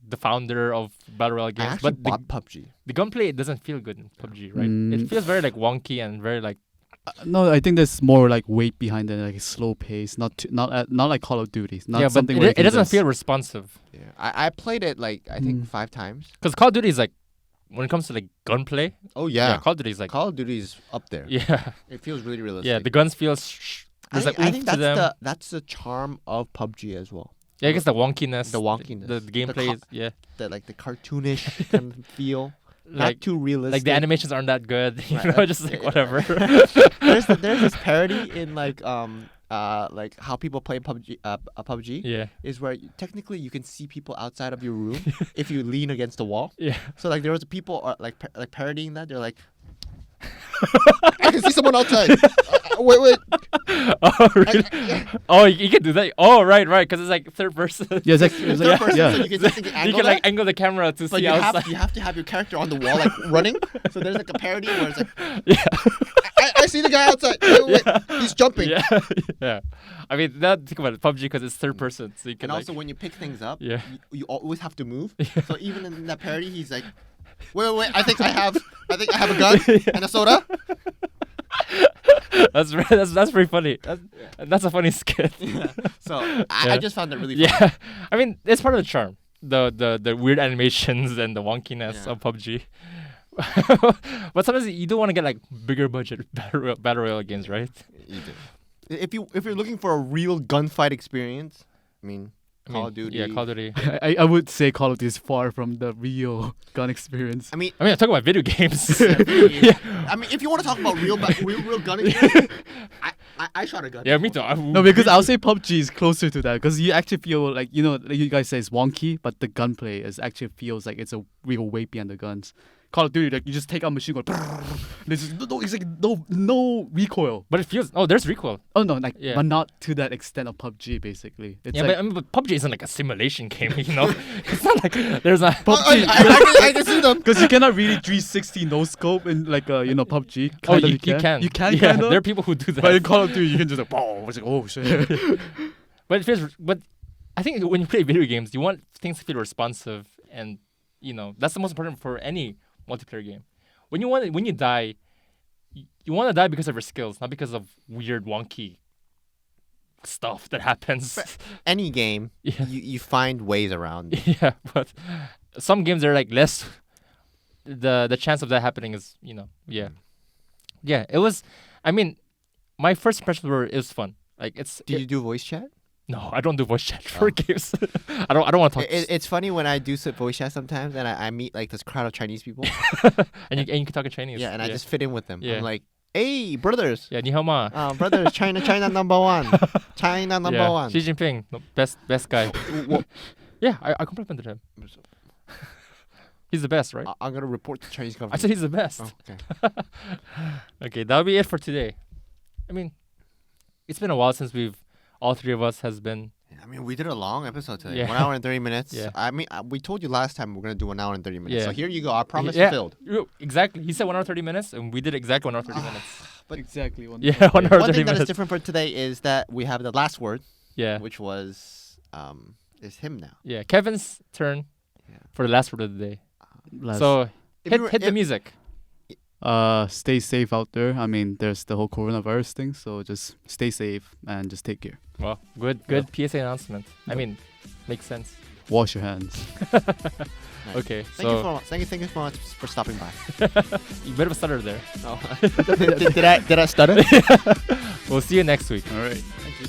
S1: the founder of battle royale
S2: I
S1: games,
S2: actually
S1: but
S2: bought PUBG.
S1: the gunplay doesn't feel good in PUBG, right? It
S3: Mm.
S1: feels very like wonky and very like
S3: No, I think there's more like weight behind it, like a slow pace, not like Call of Duty. Not
S1: yeah, but
S3: something where you
S1: it
S3: can
S1: doesn't
S3: just-
S1: feel responsive.
S2: Yeah. I played it like I think
S3: Mm.
S2: 5 times.
S1: Because Call of Duty is like when it comes to like gunplay,
S2: Oh yeah.
S1: Call of Duty is like
S2: Call of Duty is up there.
S1: yeah,
S2: It feels really realistic.
S1: yeah. The guns feel there's like
S2: I
S1: oomph
S2: think
S1: to them.
S2: that's the charm of PUBG as well.
S1: Yeah, I guess the wonkiness,
S2: The wonkiness.
S1: the gameplay,
S2: co-
S1: is, yeah,
S2: The like the cartoonish kind of feel. Not
S1: like
S2: too realistic.
S1: like the animations aren't that good,
S2: Right.
S1: just like whatever.
S2: there's this parody in like how people play PUBG
S1: Yeah,
S2: is where technically you can see people outside of your room if you lean against the wall.
S1: yeah.
S2: So like there was people like parodying that. They're like, I can see someone outside. Wait.
S1: Oh, really? Oh, you can do that. Oh, right, because it's like third person.
S3: Yeah, it's like,
S2: Third person,
S3: yeah.
S2: so you can technically
S1: You
S2: angle
S1: can like
S2: that,
S1: angle the camera to
S2: but
S1: see
S2: you
S1: outside.
S2: have to have your character on the wall like running. So there's like a parody where it's like,
S1: Yeah,
S2: I see the guy outside. Wait, he's jumping.
S1: yeah, yeah. I mean, think about it, PUBG because it's third person, so you can
S2: And
S1: like,
S2: also when you pick things up,
S1: yeah.
S2: you always have to move. So even in that parody, he's like, wait, I think I have a gun and a soda.
S1: That's pretty funny. That's a funny skit.
S2: So
S1: Yeah.
S2: I just found that really funny.
S1: Yeah, I mean, it's part of the charm. The weird animations and the wonkiness
S2: Yeah.
S1: of PUBG. But sometimes you do want to get like bigger budget battle royale games, right?
S2: You do. If you're looking for a real gunfight experience, I mean, Call of Duty.
S1: Yeah, Call of Duty.
S3: I would say Call of Duty is far from the real gun experience.
S2: I mean,
S1: I'm talking about video games.
S2: I mean, if you want to talk about real gun experience, I shot a gun.
S1: Yeah, me too.
S3: No, because I'll say PUBG is closer to that because you actually feel like like you guys say it's wonky, but the gunplay actually feels like it's a real weight behind the guns. Call of Duty, like you just take out machine gun. There's no, it's like no recoil.
S1: But it feels. Oh, there's recoil.
S3: Oh no, like
S1: Yeah.
S3: but not to that extent of PUBG. Basically, it's
S1: Yeah,
S3: like
S1: but, I mean, but PUBG isn't like a simulation game, you know. It's not like there's a.
S2: I can see them.
S3: because you cannot really 360 no scope in like PUBG.
S1: Oh,
S3: Kinda
S1: you can.
S3: You can
S1: Yeah,
S3: kind of.
S1: there are people who do that.
S3: But in Call of Duty, you can just like, oh, it's like, oh shit.
S1: But it feels. But I think when you play video games, you want things to feel responsive, and you know that's the most important for any multiplayer game. When you die, you want to die because of your skills, not because of weird wonky stuff that happens.
S2: Any game,
S1: Yeah.
S2: you find ways around it.
S1: Yeah, but some games are like less. The chance of that happening is yeah. It was. I mean, my first impressions were it was fun. Like it's.
S2: Do you do voice chat?
S1: No, I don't do voice chat for games. I don't want to talk.
S2: It's funny when I do voice chat sometimes, and I meet like this crowd of Chinese people.
S1: and you can talk in Chinese.
S2: Yeah, and I just fit in with them.
S1: Yeah.
S2: I'm like, hey, brothers.
S1: Yeah, ni hao ma.
S2: Brothers, China number one. China number
S1: Yeah,
S2: one.
S1: Xi Jinping, no, best guy.
S2: Wha-
S1: Yeah, I complimented him. He's the best, right?
S2: I'm gonna report the Chinese
S1: I
S2: government.
S1: said he's the best.
S2: Oh, okay.
S1: Okay, that'll be it for today. I mean, it's been a while since all three of us has been.
S2: I mean, we did a long episode today.
S1: Yeah.
S2: 1 hour and 30 minutes.
S1: Yeah.
S2: I mean, we told you last time we're gonna do 1 hour and 30 minutes.
S1: Yeah.
S2: So here you go. Our promise
S1: Yeah.
S2: fulfilled.
S1: Exactly. He said 1 hour 30 minutes, and we did exactly 1 hour 30 minutes.
S2: But
S3: exactly one.
S1: Yeah, 1 hour
S2: one
S1: 30
S2: thing that is
S1: minutes.
S2: different for today is that we have the last word,
S1: Yeah,
S2: which was is him now.
S1: yeah. Kevin's turn
S2: Yeah.
S1: for the last word of the day.
S3: Last.
S1: So
S2: If you
S1: hit
S2: were-
S1: hit the
S2: if-
S1: music.
S3: Stay safe out there. I mean, there's the whole coronavirus thing, so just stay safe and just take care.
S1: Well, good PSA announcement. I mean, makes sense.
S3: Wash your hands.
S2: Nice.
S1: Okay,
S2: Thank you so much for stopping by.
S1: you bit of a stutter there.
S2: did I stutter?
S1: We'll see you next week.
S3: All right.
S2: Thank you.